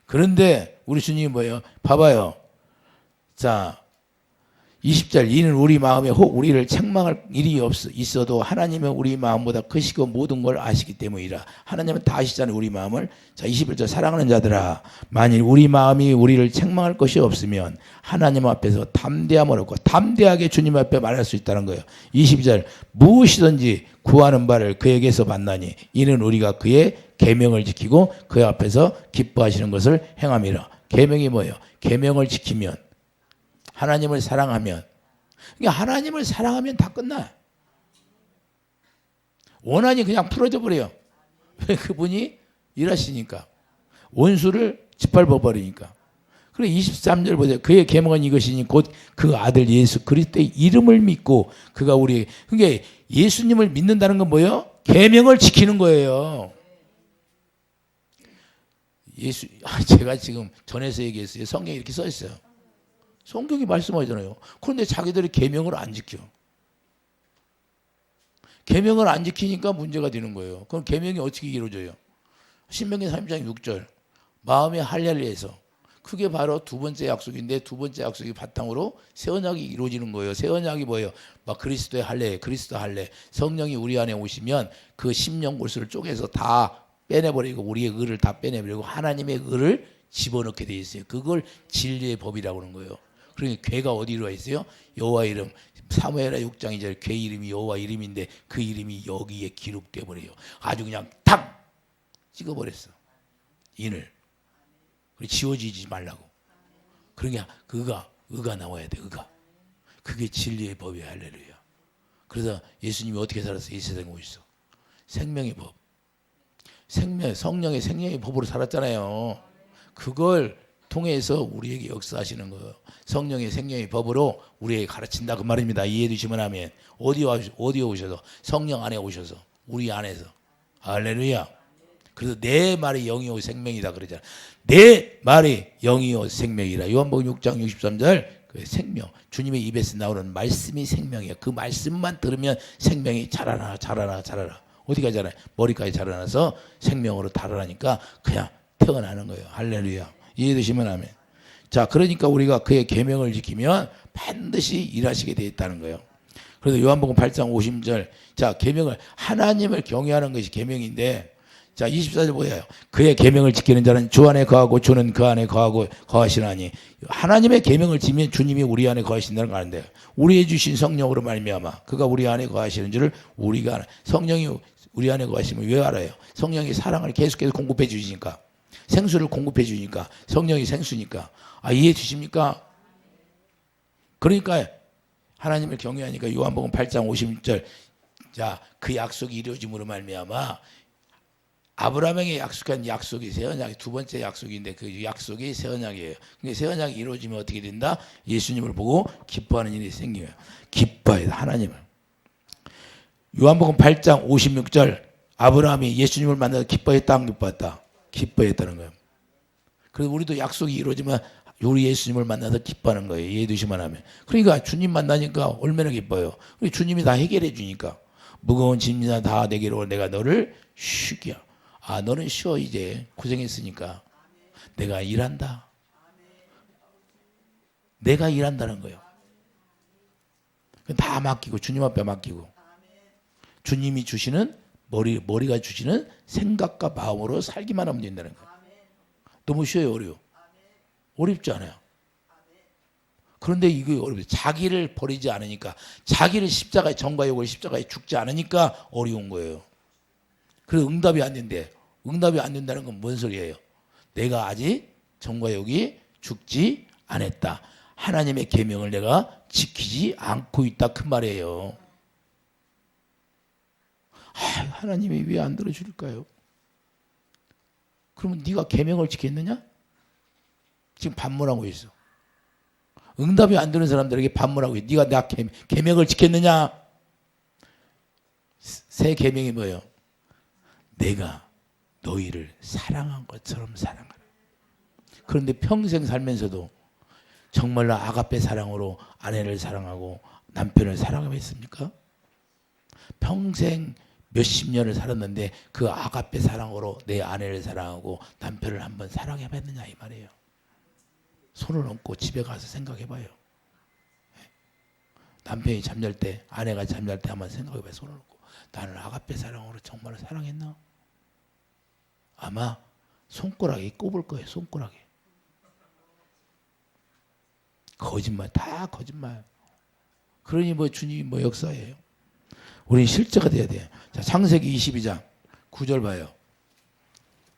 그런데 우리 주님이 뭐예요? 봐봐요. 자 20절, 이는 우리 마음에 혹 우리를 책망할 일이 있어도 하나님은 우리 마음보다 크시고 모든 걸 아시기 때문이라. 하나님은 다 아시잖아요, 우리 마음을. 자 21절, 사랑하는 자들아, 만일 우리 마음이 우리를 책망할 것이 없으면 하나님 앞에서 담대함을 얻고, 담대하게 주님 앞에 말할 수 있다는 거예요. 22절, 무엇이든지 구하는 바를 그에게서 받나니 이는 우리가 그의 계명을 지키고 그 앞에서 기뻐하시는 것을 행함이라. 계명이 뭐예요? 계명을 지키면, 하나님을 사랑하면, 그러니까 하나님을 사랑하면 다 끝나. 원한이 그냥 풀어져 버려요. 왜? 그분이 일하시니까. 원수를 짓밟아 버리니까. 그리고 23절 보세요. 그의 계명은 이것이니 곧 그 아들 예수 그리스도의 이름을 믿고 그가 그러니까 예수님을 믿는다는 건 뭐예요? 계명을 지키는 거예요. 제가 지금 전에서 얘기했어요. 성경에 이렇게 써 있어요. 성경이 말씀하잖아요. 그런데 자기들이 계명을 안 지켜. 계명을 안 지키니까 문제가 되는 거예요. 그럼 계명이 어떻게 이루어져요? 신명기 3장 6절, 마음의 할례에서, 그게 바로 두 번째 약속인데, 두 번째 약속이 바탕으로 새 언약이 이루어지는 거예요. 새 언약이 뭐예요? 막 그리스도의 할례, 그리스도 할례. 성령이 우리 안에 오시면 그 심령 골수를 쪼개서 다 빼내버리고, 우리의 의를 다 빼내버리고 하나님의 의를 집어넣게 돼 있어요. 그걸 진리의 법이라고 하는 거예요. 그러니까 괴가 어디로 와 있어요? 여호와 이름. 사무엘하 6장 2절, 괴 이름이 여호와 이름인데 그 이름이 여기에 기록돼 버려요. 아주 그냥 탁 찍어버렸어. 인을. 지워지지 말라고. 그러니까 의가 나와야 돼. 의가. 그게 진리의 법이야. 할렐루야. 그래서 예수님이 어떻게 살았어요? 이 세상에 오셔서 생명의 법, 생명, 성령의 생명의 법으로 살았잖아요. 그걸 통해서 우리에게 역사하시는 거예요. 성령의 생명의 법으로 우리에게 가르친다 그 말입니다. 이해해 주시면 하면 어디에 오셔서 성령 안에 오셔서 우리 안에서 할렐루야. 그래서 내 말이 영이요 생명이다 그러잖아. 내 말이 영이요 생명이라. 요한복음 6장 63절 그 생명 주님의 입에서 나오는 말씀이 생명이야. 그 말씀만 들으면 생명이 자라나 어디까지 자라나? 머리까지 자라나서 생명으로 달아나니까 그냥 태어나는 거예요. 할렐루야. 이해되시면 아멘. 자, 그러니까 우리가 그의 계명을 지키면 반드시 일하시게 되어 있다는 거예요. 그래서 요한복음 8장 50절 자, 계명을 하나님을 경외하는 것이 계명인데 자, 24절 뭐예요? 그의 계명을 지키는 자는 주 안에 거하고 주는 그 안에 거하고 거하시나니. 하나님의 계명을 지키면 주님이 우리 안에 거하신다는 거 아는데 우리의 주신 성령으로 말미암아 그가 우리 안에 거하시는 줄을 우리가 알아. 성령이 우리 안에 거하시면 왜 알아요? 성령이 사랑을 계속해서 공급해 주시니까. 생수를 공급해 주니까. 성령이 생수니까. 아, 이해해 주십니까? 그러니까 하나님을 경외하니까 요한복음 8장 50절 자, 그 약속이 이루어짐으로 말미암아 아브라함에게 약속한 약속이 새 언약이 두 번째 약속인데 그 약속이 새 언약이에요. 그러니까 새 언약이 이루어지면 어떻게 된다? 예수님을 보고 기뻐하는 일이 생겨요. 기뻐해요. 하나님을. 요한복음 8장 56절 아브라함이 예수님을 만나서 기뻐했다 안 기뻐했다? 기뻐했다는 거예요. 그래서 우리도 약속이 이루어지면 우리 예수님을 만나서 기뻐하는 거예요. 이해해 주시면 하면. 그러니까 주님 만나니까 얼마나 기뻐요. 주님이 다 해결해 주니까 무거운 짐이나 다 내게로 내가 너를 쉬게. 아, 너는 쉬어 이제 고생했으니까. 내가 일한다. 내가 일한다는 거예요. 다 맡기고 주님 앞에 맡기고 주님이 주시는 머리가 주시는 생각과 마음으로 살기만 하면 된다는 거예요. 너무 쉬워요, 어려워? 어렵지 않아요. 그런데 이게 어렵죠. 자기를 버리지 않으니까 자기를 십자가에 정과 욕을 십자가에 죽지 않으니까 어려운 거예요. 그래서 응답이 안 된대. 응답이 안 된다는 건 뭔 소리예요? 내가 아직 정과 욕이 죽지 않았다. 하나님의 계명을 내가 지키지 않고 있다 그 말이에요. 하나님이 왜 안 들어줄까요? 그러면 네가 계명을 지켰느냐? 지금 반문하고 있어. 응답이 안 되는 사람들에게 반문하고 있어. 네가 나 계명을 지켰느냐? 새 계명이 뭐예요? 내가 너희를 사랑한 것처럼 사랑하라. 그런데 평생 살면서도 정말로 아가페 사랑으로 아내를 사랑하고 남편을 사랑했습니까? 평생 몇십 년을 살았는데 그 아가페 사랑으로 내 아내를 사랑하고 남편을 한번 사랑해봤느냐 이 말이에요. 손을 얹고 집에 가서 생각해봐요. 남편이 잠잘 때 아내가 잠잘 때 한번 생각해봐요. 손을 얹고 나는 아가페 사랑으로 정말로 사랑했나? 아마 손가락에 꼽을 거예요. 손가락에. 거짓말 다 거짓말. 그러니 뭐 주님이 뭐 역사예요. 우리는 실제가 돼야 돼요. 자, 창세기 22장 9절 봐요.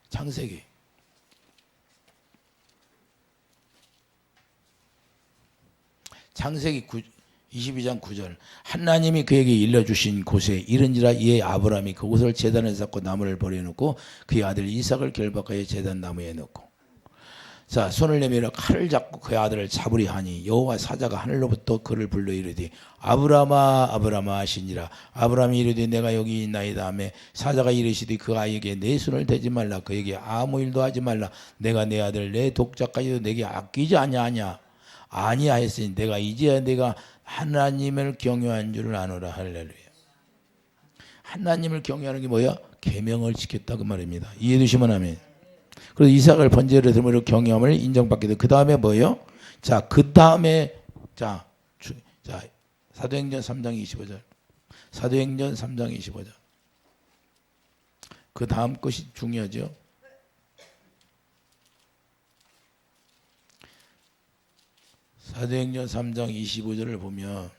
창세기 22장 9절 하나님이 그에게 일러주신 곳에 이른지라 이에 아브라함이 그곳을 제단을 쌓고 나무를 버려놓고 그의 아들 이삭을 결박하여 제단 나무에 넣고 자 손을 내밀어 칼을 잡고 그의 아들을 잡으려 하니 여호와 사자가 하늘로부터 그를 불러 이르되 아브라함아 아브라함아 하시니라 아브라함이 이르되 내가 여기 있나이다 하매 사자가 이르시되 그 아이에게 내 손을 대지 말라 그에게 아무 일도 하지 말라 내가 내 아들 내 독자까지도 내게 아끼지 아니하냐 아니하였으니 내가 이제야 내가 하나님을 경외한 줄을 아노라. 할렐루야. 하나님을 경외하는 게 뭐야? 계명을 지켰다 그 말입니다. 이해해 주시면 아멘. 그래서 이삭을 번제로 드림으로 경외함을 인정받게 돼. 그 다음에 뭐예요? 자, 그 다음에 자 사도행전 3장 25절. 사도행전 3장 25절. 그 다음 것이 중요하죠. 사도행전 3장 25절을 보면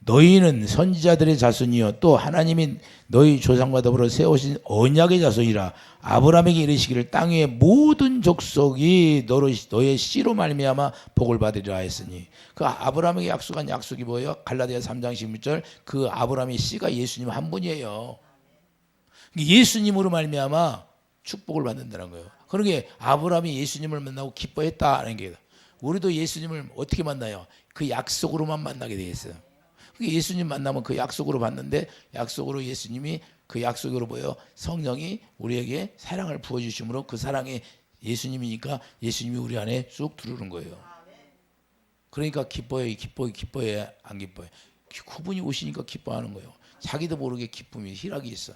너희는 선지자들의 자손이요 또 하나님이 너희 조상과 더불어 세우신 언약의 자손이라. 아브라함에게 이르시기를 땅 위의 모든 족속이 너의 씨로 말미암아 복을 받으리라 했으니, 그 아브라함에게 약속한 약속이 뭐예요? 갈라디아 3장 16절, 그 아브라함의 씨가 예수님 한 분이에요. 예수님으로 말미암아 축복을 받는다는 거예요. 그러게 아브라함이 예수님을 만나고 기뻐했다는 게, 우리도 예수님을 어떻게 만나요? 그 약속으로만 만나게 돼 있어요. 예수님 만나면 그 약속으로 받는데, 약속으로 예수님이 그 약속으로 뭐예요? 성령이 우리에게 사랑을 부어주심으로 그 사랑이 예수님이니까 예수님이 우리 안에 쑥 들어오는 거예요. 그러니까 기뻐요. 기뻐요. 안 기뻐요? 그분이 오시니까 기뻐하는 거예요. 자기도 모르게 기쁨이 희락이 있어.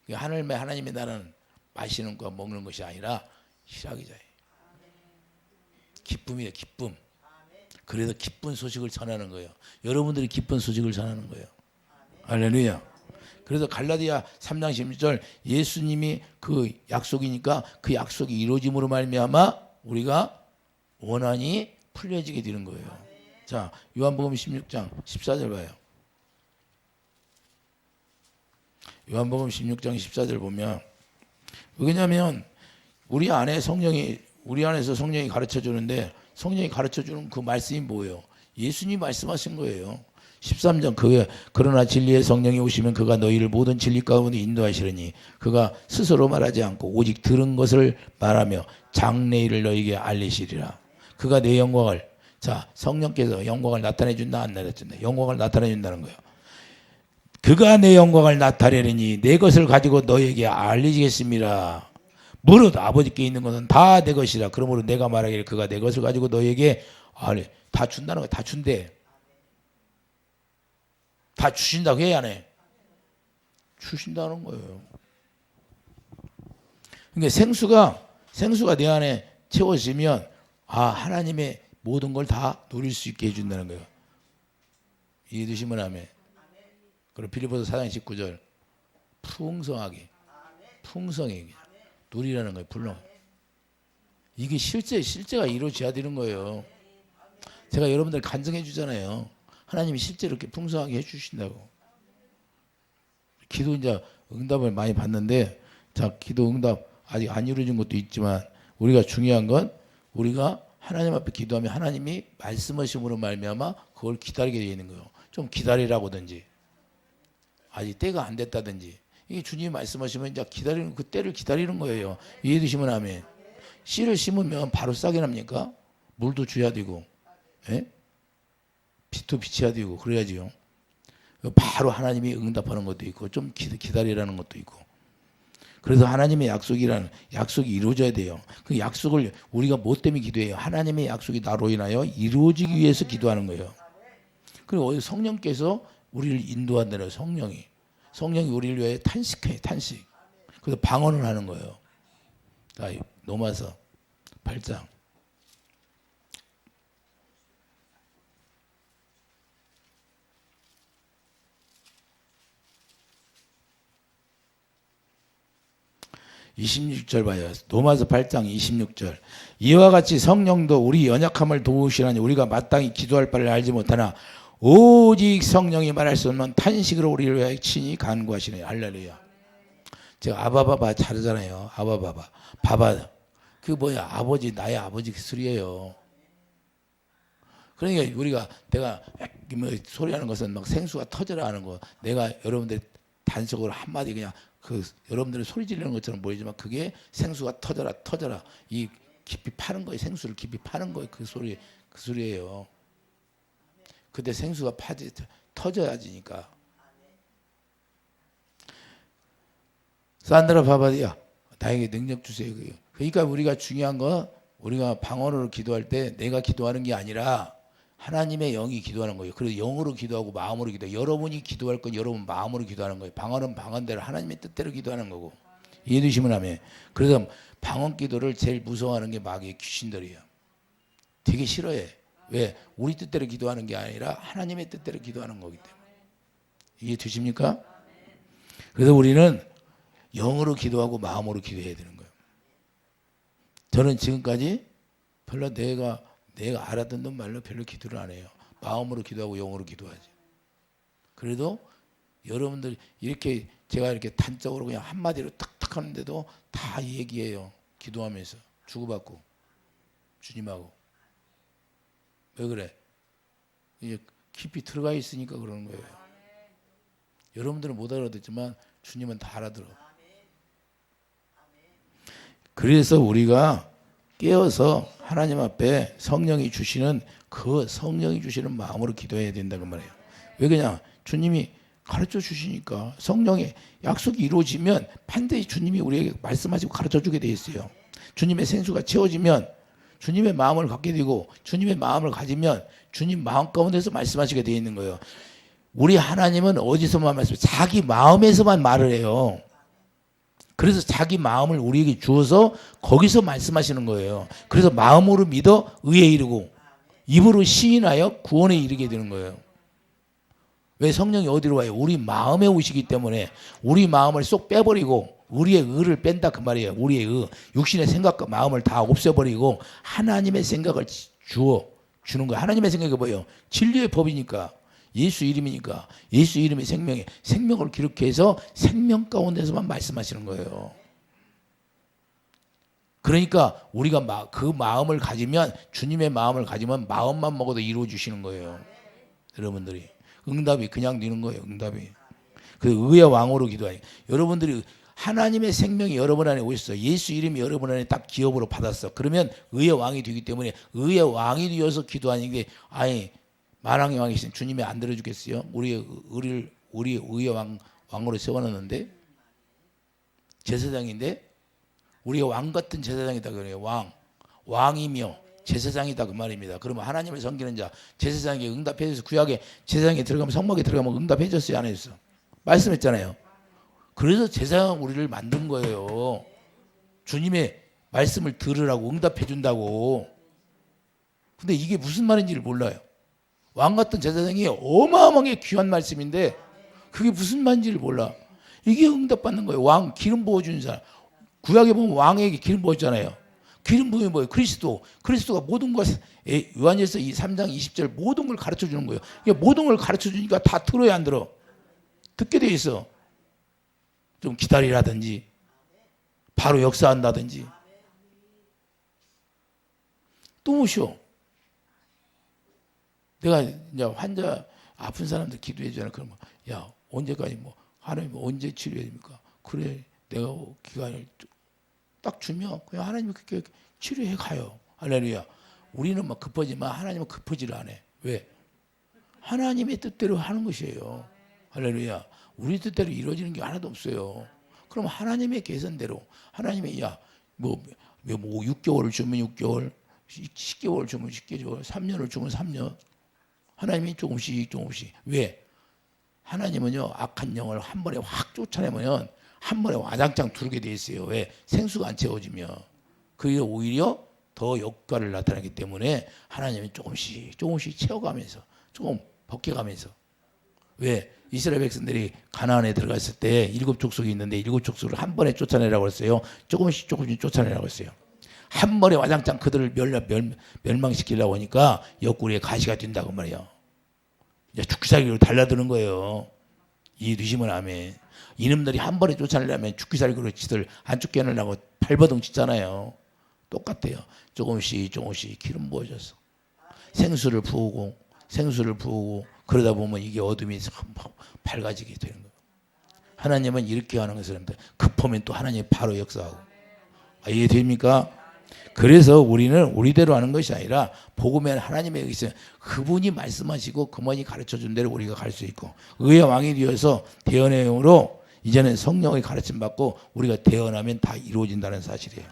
하나님의 나라는 마시는 거 먹는 것이 아니라 희락이죠. 기쁨이에요. 기쁨. 그래서 기쁜 소식을 전하는 거예요. 여러분들이 기쁜 소식을 전하는 거예요. 할렐루야. 그래서 갈라디아 3장 16절, 예수님이 그 약속이니까 그 약속이 이루어짐으로 말미암아 우리가 원한이 풀려지게 되는 거예요. 자, 요한복음 16장 14절 봐요. 요한복음 16장 14절 보면, 왜냐하면 우리 안에서 성령이 가르쳐 주는데, 성령이 가르쳐 주는 그 말씀이 뭐예요? 예수님이 말씀하신 거예요. 13절, 그러나 진리의 성령이 오시면 그가 너희를 모든 진리 가운데 인도하시려니 그가 스스로 말하지 않고 오직 들은 것을 말하며 장래일을 너희에게 알리시리라. 그가 내 영광을, 자, 성령께서 영광을 나타내 준다, 안 나타내? 영광을 나타내 준다는 거예요. 그가 내 영광을 나타내리니 내 것을 가지고 너희에게 알리시겠습니다. 무릇 아버지께 있는 것은 다 내 것이라. 그러므로 내가 말하기를 그가 내 것을 가지고 너희에게 다 준다는 거예요. 다 준대. 다 주신다고 해야 안 해? 주신다는 거예요. 그러니까 생수가 내 안에 채워지면 하나님의 모든 걸 다 누릴 수 있게 해준다는 거예요. 이해되시면 아멘. 그리고 빌립보서 4장 19절, 풍성하게 누리라는 거예요. 불러. 이게 실제가 이루어져야 되는 거예요. 제가 여러분들 간증해 주잖아요. 하나님이 실제로 이렇게 풍성하게 해주신다고. 기도 이제 응답을 많이 받는데, 자, 기도 응답 아직 안 이루어진 것도 있지만, 우리가 중요한 건 우리가 하나님 앞에 기도하면 하나님이 말씀하심으로 말미암아 그걸 기다리게 되어 있는 거예요. 좀 기다리라고든지, 아직 때가 안 됐다든지, 이게 주님이 말씀하시면 이제 기다리는, 그 때를 기다리는 거예요. 이해되시면 아멘. 씨를 심으면 바로 싹이 납니까? 물도 줘야 되고, 빛도 비춰야 되고, 그래야지요. 바로 하나님이 응답하는 것도 있고, 좀 기다리라는 것도 있고. 그래서 하나님의 약속이 이루어져야 돼요. 그 약속을 우리가 뭐 때문에 기도해요? 하나님의 약속이 나로 인하여 이루어지기 위해서 기도하는 거예요. 그리고 성령께서 우리를 인도한다는, 성령이 우리를 위해 탄식해. 그래서 방언을 하는 거예요. 자, 로마서 8장. (26절) 봐요. 로마서 8장 26절. 이와 같이 성령도 우리 연약함을 도우시라니 우리가 마땅히 기도할 바를 알지 못하나 오직 성령이 말할 수 없는 탄식으로 우리를 위하여 친히 간구하시네. 할렐루야. 제가 아바바바 잘하잖아요. 아바바바. 바바. 그 뭐야? 아버지, 나의 아버지 그 소리예요. 그러니까 내가 소리하는 것은 막 생수가 터져라 하는 거. 내가 여러분들 단속으로 한마디 그냥 여러분들이 소리 지르는 것처럼 보이지만 그게 생수가 터져라. 이 깊이 파는 거예요. 생수를 깊이 파는 거예요. 그 소리예요. 그때 생수가 터져야지니까. 산드라 바바디야, 나에게 능력 주세요. 그러니까 우리가 중요한 건, 우리가 방언으로 기도할 때 내가 기도하는 게 아니라 하나님의 영이 기도하는 거예요. 그래서 영으로 기도하고 마음으로 기도해요. 여러분이 기도할 건 여러분 마음으로 기도하는 거예요. 방언은 방언대로 하나님의 뜻대로 기도하는 거고. 이해되시면 하면. 그래서 방언 기도를 제일 무서워하는 게 마귀의 귀신들이에요. 되게 싫어해. 왜? 우리 뜻대로 기도하는 게 아니라 하나님의 뜻대로 기도하는 거기 때문에. 이해되십니까? 그래서 우리는 영으로 기도하고 마음으로 기도해야 되는 거예요. 저는 지금까지 별로 내가 알아듣는 말로 별로 기도를 안 해요. 마음으로 기도하고 영으로 기도하지. 그래도 여러분들 이렇게 제가 이렇게 단적으로 그냥 한마디로 탁탁 하는데도 다 얘기해요. 기도하면서 주고받고 주님하고. 왜 그래? 이제 깊이 들어가 있으니까 그러는 거예요. 여러분들은 못 알아듣지만 주님은 다 알아들어. 그래서 우리가 깨어서 하나님 앞에 성령이 주시는 그 성령이 주시는 마음으로 기도해야 된다는 말이에요. 왜 그냥 주님이 가르쳐 주시니까 성령의 약속이 이루어지면 반드시 주님이 우리에게 말씀하시고 가르쳐 주게 돼 있어요. 주님의 생수가 채워지면 주님의 마음을 갖게 되고 주님의 마음을 가지면 주님 마음 가운데서 말씀하시게 돼 있는 거예요. 우리 하나님은 어디서만 말씀해요? 자기 마음에서만 말을 해요. 그래서 자기 마음을 우리에게 주어서 거기서 말씀하시는 거예요. 그래서 마음으로 믿어 의에 이르고 입으로 시인하여 구원에 이르게 되는 거예요. 왜 성령이 어디로 와요? 우리 마음에 오시기 때문에 우리 마음을 쏙 빼버리고 우리의 의를 뺀다 그 말이에요. 우리의 의, 육신의 생각과 마음을 다 없애버리고 하나님의 생각을 주는 거예요. 하나님의 생각이 뭐예요? 진리의 법이니까 예수 이름이니까 예수 이름이 생명에 생명을 기록해서 생명 가운데서만 말씀하시는 거예요. 그러니까 우리가 그 마음을 가지면 주님의 마음을 가지면 마음만 먹어도 이루어 주시는 거예요. 여러분들이 응답이 그냥 되는 거예요. 응답이. 그 의의 왕으로 기도하니 여러분들이 하나님의 생명이 여러분 안에 오셨어. 예수 이름이 여러분 안에 딱 기업으로 받았어. 그러면 의의 왕이 되기 때문에 의의 왕이 되어서 기도하는 게 아예 만왕의 왕이신 주님이 안 들어주겠어요? 우리의 의의 왕으로 세워놨는데 제사장인데 우리가 왕 같은 제사장이다 그래요. 왕이며 제사장이다 그 말입니다. 그러면 하나님을 섬기는 자 제사장에게 응답해줘서 구약에 제사장에 들어가면 성막에 들어가면 응답해줬어요? 안 했어? 말씀했잖아요. 그래서 제사장 우리를 만든 거예요. 주님의 말씀을 들으라고 응답해준다고. 근데 이게 무슨 말인지를 몰라요. 왕 같은 제사장이 어마어마하게 귀한 말씀인데 그게 무슨 말인지를 몰라. 이게 응답받는 거예요. 왕 기름 부어주는 사람. 구약에 보면 왕에게 기름 부었잖아요. 기름 부음이 뭐예요? 그리스도가 모든 것 요한일서 3장 20절 모든 걸 가르쳐 주는 거예요. 모든 걸 가르쳐 주니까 다 들어야 안 들어? 듣게 돼 있어. 좀 기다리라든지 바로 역사한다든지 또 무시오. 내가 이제 환자 아픈 사람들 기도해 주잖아. 그러면 야 언제까지 하나님 언제 치료해 줍니까? 그래 내가 기간을 딱 주면 그냥 하나님이 그렇게 치료해 가요. 할렐루야. 우리는 막 급하지만 하나님은 급하지를 않아. 왜? 하나님의 뜻대로 하는 것이에요. 할렐루야. 우리 뜻대로 이루어지는 게 하나도 없어요. 그럼 하나님의 계산대로 하나님이 6개월을 주면 6개월, 10개월 주면 10개월, 3년을 주면 3년. 하나님이 조금씩. 왜? 하나님은요 악한 영을 한 번에 확 쫓아내면 한 번에 와장창 두르게 돼 있어요. 왜? 생수가 안 채워지면. 그게 오히려 더 역과를 나타나기 때문에 하나님이 조금씩 채워가면서 조금 벗겨가면서. 왜? 이스라엘 백성들이 가나안에 들어갔을 때 7족속이 있는데 7족속을 한 번에 쫓아내라고 했어요. 조금씩 쫓아내라고 했어요. 한 번에 와장창 그들을 멸망시키려고 하니까 옆구리에 가시가 뛴다고 말이에요. 이제 죽기살기로 달라드는 거예요. 이해되시면 아멘. 이놈들이 한 번에 쫓아내려면 죽기살기로 지들 안 죽게 하려고 발버둥 치잖아요. 똑같아요. 조금씩 기름 부어져서 생수를 부으고 그러다 보면 이게 어둠이 밝아지게 되는 거예요. 하나님은 이렇게 하는 것을 급하면 또 하나님이 바로 역사하고. 이해됩니까? 그래서 우리는 우리대로 하는 것이 아니라 복음에 하나님의 있어요. 그분이 말씀하시고 그분이 가르쳐준 대로 우리가 갈 수 있고 의의 왕이 되어서 대언의 영으로 이제는 성령의 가르침 받고 우리가 대언하면 다 이루어진다는 사실이에요.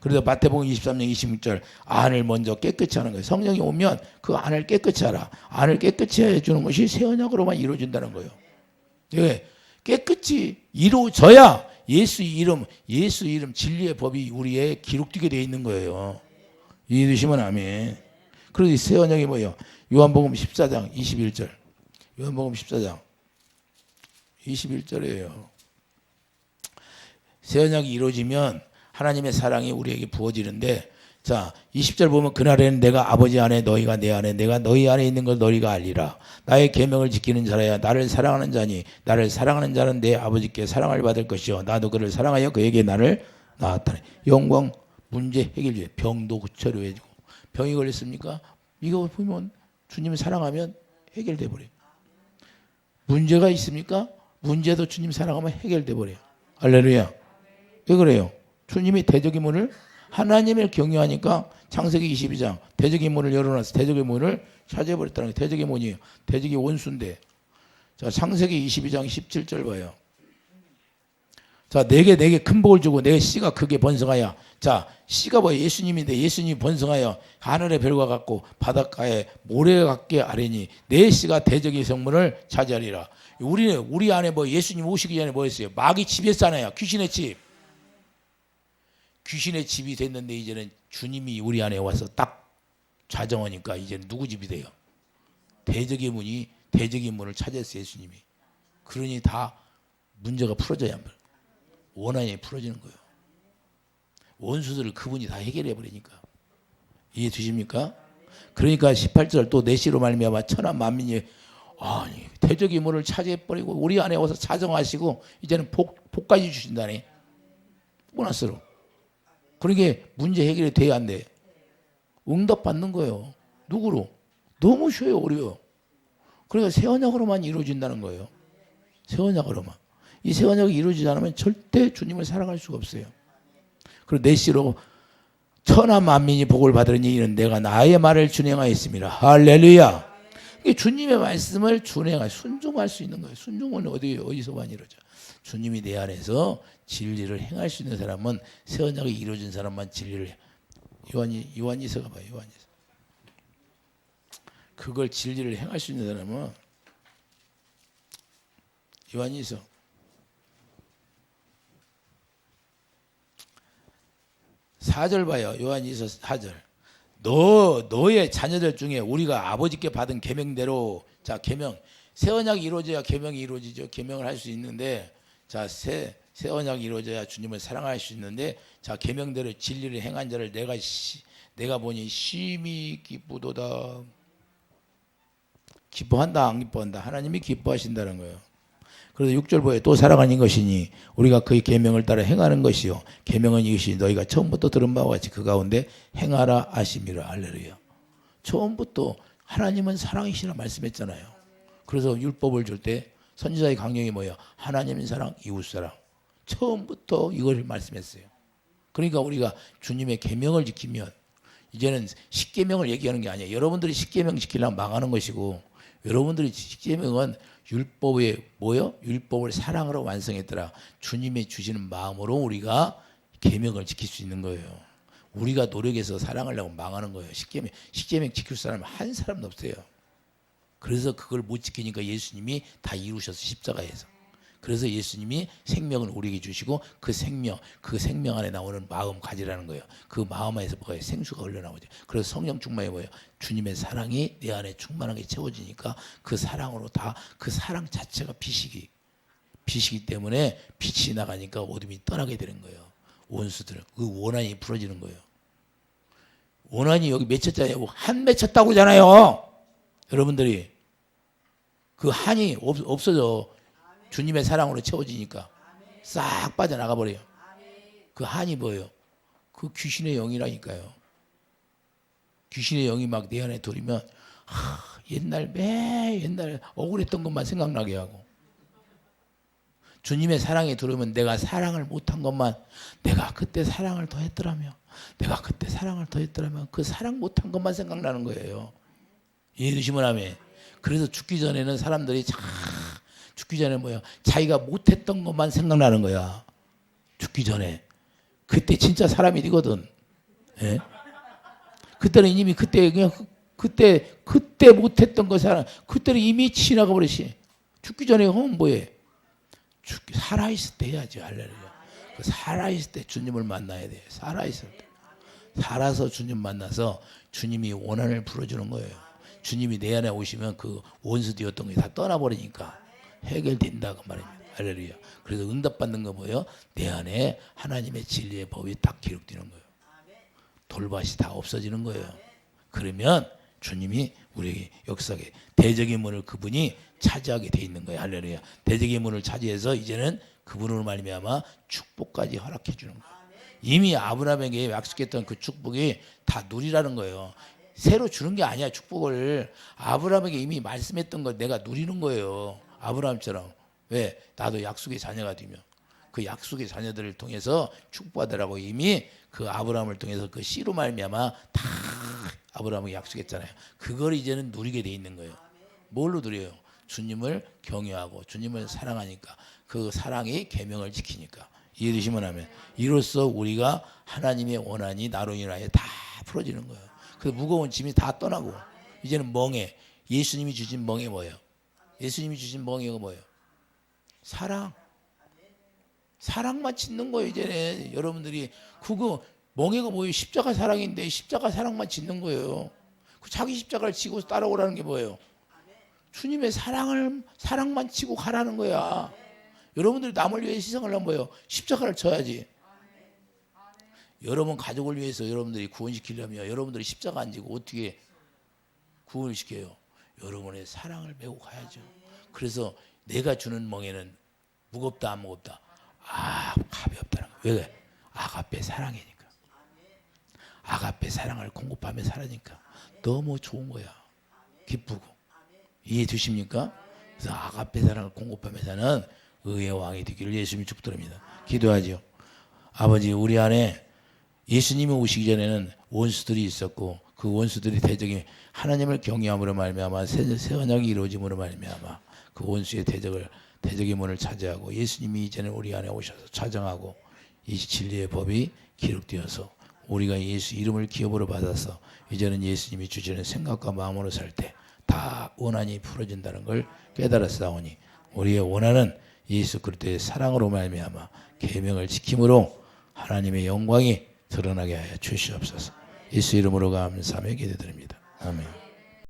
그래서 마태복음 23장 26절 안을 먼저 깨끗이 하는 거예요. 성령이 오면 그 안을 깨끗이 하라. 안을 깨끗이 해주는 것이 새 언약으로만 이루어진다는 거예요. 예, 깨끗이 이루어져야 예수 이름 진리의 법이 우리에 기록되게 되어 있는 거예요. 이해되시면 아멘. 그래서 새 언약이 뭐예요? 요한복음 14장 21절. 요한복음 14장 21절이에요. 새 언약이 이루어지면 하나님의 사랑이 우리에게 부어지는데 자, 20절 보면 그날에는 내가 아버지 안에 너희가 내 안에 내가 너희 안에 있는 걸 너희가 알리라. 나의 계명을 지키는 자라야 나를 사랑하는 자니 나를 사랑하는 자는 내 아버지께 사랑을 받을 것이요 나도 그를 사랑하여 그에게 나를 나타내. 영광 문제 해결해. 병도 치료해주고. 병이 걸렸습니까? 이거 보면 주님을 사랑하면 해결돼 버려요. 문제가 있습니까? 문제도 주님 사랑하면 해결돼 버려요. 할렐루야. 왜 그래요? 주님이 대적의 문을 하나님을 경외하니까 창세기 22장 대적의 문을 열어놔서 대적의 문을 차지해버렸다는 거예요. 대적의 문이에요. 대적이 원수인데. 자, 창세기 22장 17절 봐요. 자, 내게 큰 복을 주고 내 씨가 크게 번성하여. 자, 씨가 뭐예요? 예수님인데 예수님이 번성하여 하늘의 별과 같고 바닷가에 모래 같게 아뢰니 내 씨가 대적의 성문을 차지하리라. 우리 안에 뭐 예수님 오시기 전에 뭐였어요? 마귀 집이었잖아요. 귀신의 집. 귀신의 집이 됐는데 이제는 주님이 우리 안에 와서 딱 좌정하니까 이제는 누구 집이 돼요? 대적의 문을 차지했어요. 예수님이. 그러니 다 문제가 풀어져야 합니다. 원한이 풀어지는 거예요. 원수들을 그분이 다 해결해 버리니까. 이해 되십니까? 그러니까 18절 또 내시로 말미암아 천하 만민이 아니 대적의 문을 차지해 버리고 우리 안에 와서 자정하시고 이제는 복까지 주신다니. 보너스로. 그러니까 문제 해결이 돼야 안 돼. 응답 받는 거예요. 누구로? 너무 쉬워요. 어려워요. 그러니까 새 언약으로만 이루어진다는 거예요. 새 언약으로만. 이 새 언약이 이루어지지 않으면 절대 주님을 사랑할 수가 없어요. 그리고 내시로 천하 만민이 복을 받으니 이는 내가 나의 말을 준행하였습니다. 할렐루야. 주님의 말씀을 순종할 수 있는 거예요. 순종은 어디서만 이루어져? 주님이 내 안에서 진리를 행할 수 있는 사람은 새 언약이 이루어진 사람만 진리를 해. 요한이서가 봐요. 요한이서. 그걸 진리를 행할 수 있는 사람은 요한이서 4절 봐요. 요한이서 4절. 너의 자녀들 중에 우리가 아버지께 받은 계명대로 자 계명 새 언약이 이루어져야 계명이 이루어지죠. 계명을 할 수 있는데 자 새 언약이 이루어져야 주님을 사랑할 수 있는데 자 계명대로 진리를 행한 자를 내가 보니 심히 기쁘도다. 기뻐한다 안 기뻐한다? 하나님이 기뻐하신다는 거예요. 그래서 6절 보여 또 사랑하는 것이니 우리가 그의 계명을 따라 행하는 것이요 계명은 이것이 너희가 처음부터 들은 바와 같이 그 가운데 행하라 하심이라. 할렐루야. 처음부터 하나님은 사랑이시라 말씀했잖아요. 그래서 율법을 줄 때 선지자의 강령이 뭐예요? 하나님의 사랑, 이웃 사랑. 처음부터 이걸 말씀했어요. 그러니까 우리가 주님의 계명을 지키면 이제는 십계명을 얘기하는 게 아니에요. 여러분들이 십계명 지키려면 망하는 것이고 여러분들이 십계명은 율법에 뭐요? 율법을 사랑으로 완성했더라. 주님이 주시는 마음으로 우리가 계명을 지킬 수 있는 거예요. 우리가 노력해서 사랑하려고 망하는 거예요. 십계명 지킬 사람 한 사람도 없어요. 그래서 그걸 못 지키니까 예수님이 다 이루셔서 십자가에서. 그래서 예수님이 생명을 우리에게 주시고 그 생명 안에 나오는 마음 가지라는 거예요. 그 마음 안에서 뭐가 생수가 흘러나오죠. 그래서 성령 충만이 뭐예요? 주님의 사랑이 내 안에 충만하게 채워지니까 그 사랑으로 다 그 사랑 자체가 빛이기 때문에 빛이 나가니까 어둠이 떠나게 되는 거예요. 원수들 그 원한이 풀어지는 거예요. 원한이 여기 맺혔잖아요. 한 맺혔다고 그러잖아요. 여러분들이 그 한이 없어져. 주님의 사랑으로 채워지니까 싹 빠져나가 버려요. 그 한이 뭐예요? 그 귀신의 영이라니까요. 귀신의 영이 막 내 안에 들이면 옛날 억울했던 것만 생각나게 하고 주님의 사랑에 들어오면 내가 사랑을 못한 것만 내가 그때 사랑을 더 했더라면 그 사랑 못한 것만 생각나는 거예요. 이해되시면 아멘. 그래서 죽기 전에는 사람들이 죽기 전에 뭐야? 자기가 못했던 것만 생각나는 거야. 죽기 전에. 그때 진짜 사람이 되거든. 예? 그때는 이미 그때 못했던 거 그때는 이미 지나가 버렸지. 죽기 전에 하면 뭐해? 살아있을 때 해야지. 할렐루야. 살아있을 때 주님을 만나야 돼. 살아있을 때. 살아서 주님 만나서 주님이 원한을 풀어주는 거예요. 주님이 내 안에 오시면 그 원수 되었던 게 다 떠나버리니까 해결된다 그 말입니다. 할렐루야. 그래서 응답받는 거 뭐예요? 내 안에 하나님의 진리의 법이 딱 기록되는 거예요. 돌밭이 다 없어지는 거예요. 그러면 주님이 우리에게 역사하게 대적의 문을 그분이 차지하게 돼 있는 거예요. 할렐루야. 대적의 문을 차지해서 이제는 그분으로 말미암아 축복까지 허락해 주는 거예요. 이미 아브라함에게 약속했던 그 축복이 다 누리라는 거예요. 새로 주는 게 아니야. 축복을 아브라함에게 이미 말씀했던 걸 내가 누리는 거예요. 아브라함처럼. 왜? 나도 약속의 자녀가 되며 그 약속의 자녀들을 통해서 축복받으라고 이미 그 아브라함을 통해서 그 씨로 말미암아 다 아브라함에게 약속했잖아요. 그걸 이제는 누리게 돼 있는 거예요. 뭘로 누려요? 주님을 경외하고 주님을 사랑하니까 그 사랑이 계명을 지키니까. 이해되시면 하면 이로써 우리가 하나님의 원한이 나로 인하여 다 풀어지는 거예요. 그 무거운 짐이 다 떠나고 이제는 멍에 예수님이 주신 멍에 뭐예요? 예수님이 주신 멍에가 뭐예요? 사랑. 사랑만 짓는 거예요. 이제는 여러분들이 그거 멍에가 뭐예요? 십자가 사랑인데 십자가 사랑만 짓는 거예요. 그 자기 십자가를 지고 따라오라는 게 뭐예요? 주님의 사랑만 치고 가라는 거야. 여러분들이 남을 위해 희생을 하면 뭐예요? 십자가를 져야지. 여러분 가족을 위해서 여러분들이 구원시키려면 여러분들이 십자가 안 지고 어떻게 구원을 시켜요? 여러분의 사랑을 메고 가야죠. 그래서 내가 주는 멍에는 무겁다 안 무겁다? 가볍다는 거예요. 왜? 아가페 사랑이니까. 아가페 사랑을 공급하며 살아니까 너무 좋은 거야. 기쁘고. 이해해 주십니까? 그래서 아가페 사랑을 공급하며 사는 의의 왕이 되기를 예수님이 축복드립니다. 기도하죠. 아버지, 우리 안에 예수님이 오시기 전에는 원수들이 있었고 그 원수들이 대적이 하나님을 경외함으로 말미암아 새 언약이 이루어짐으로 말미암아 그 원수의 대적의 문을 차지하고 예수님이 이제는 우리 안에 오셔서 차정하고 이 진리의 법이 기록되어서 우리가 예수 이름을 기업으로 받아서 이제는 예수님이 주시는 생각과 마음으로 살 때 다 원한이 풀어진다는 걸 깨달았사오니 우리의 원한은 예수 그리스도의 사랑으로 말미암아 계명을 지킴으로 하나님의 영광이 드러나게 하여 주시옵소서. 예수 이름으로 감사하며 기도드립니다. 아멘.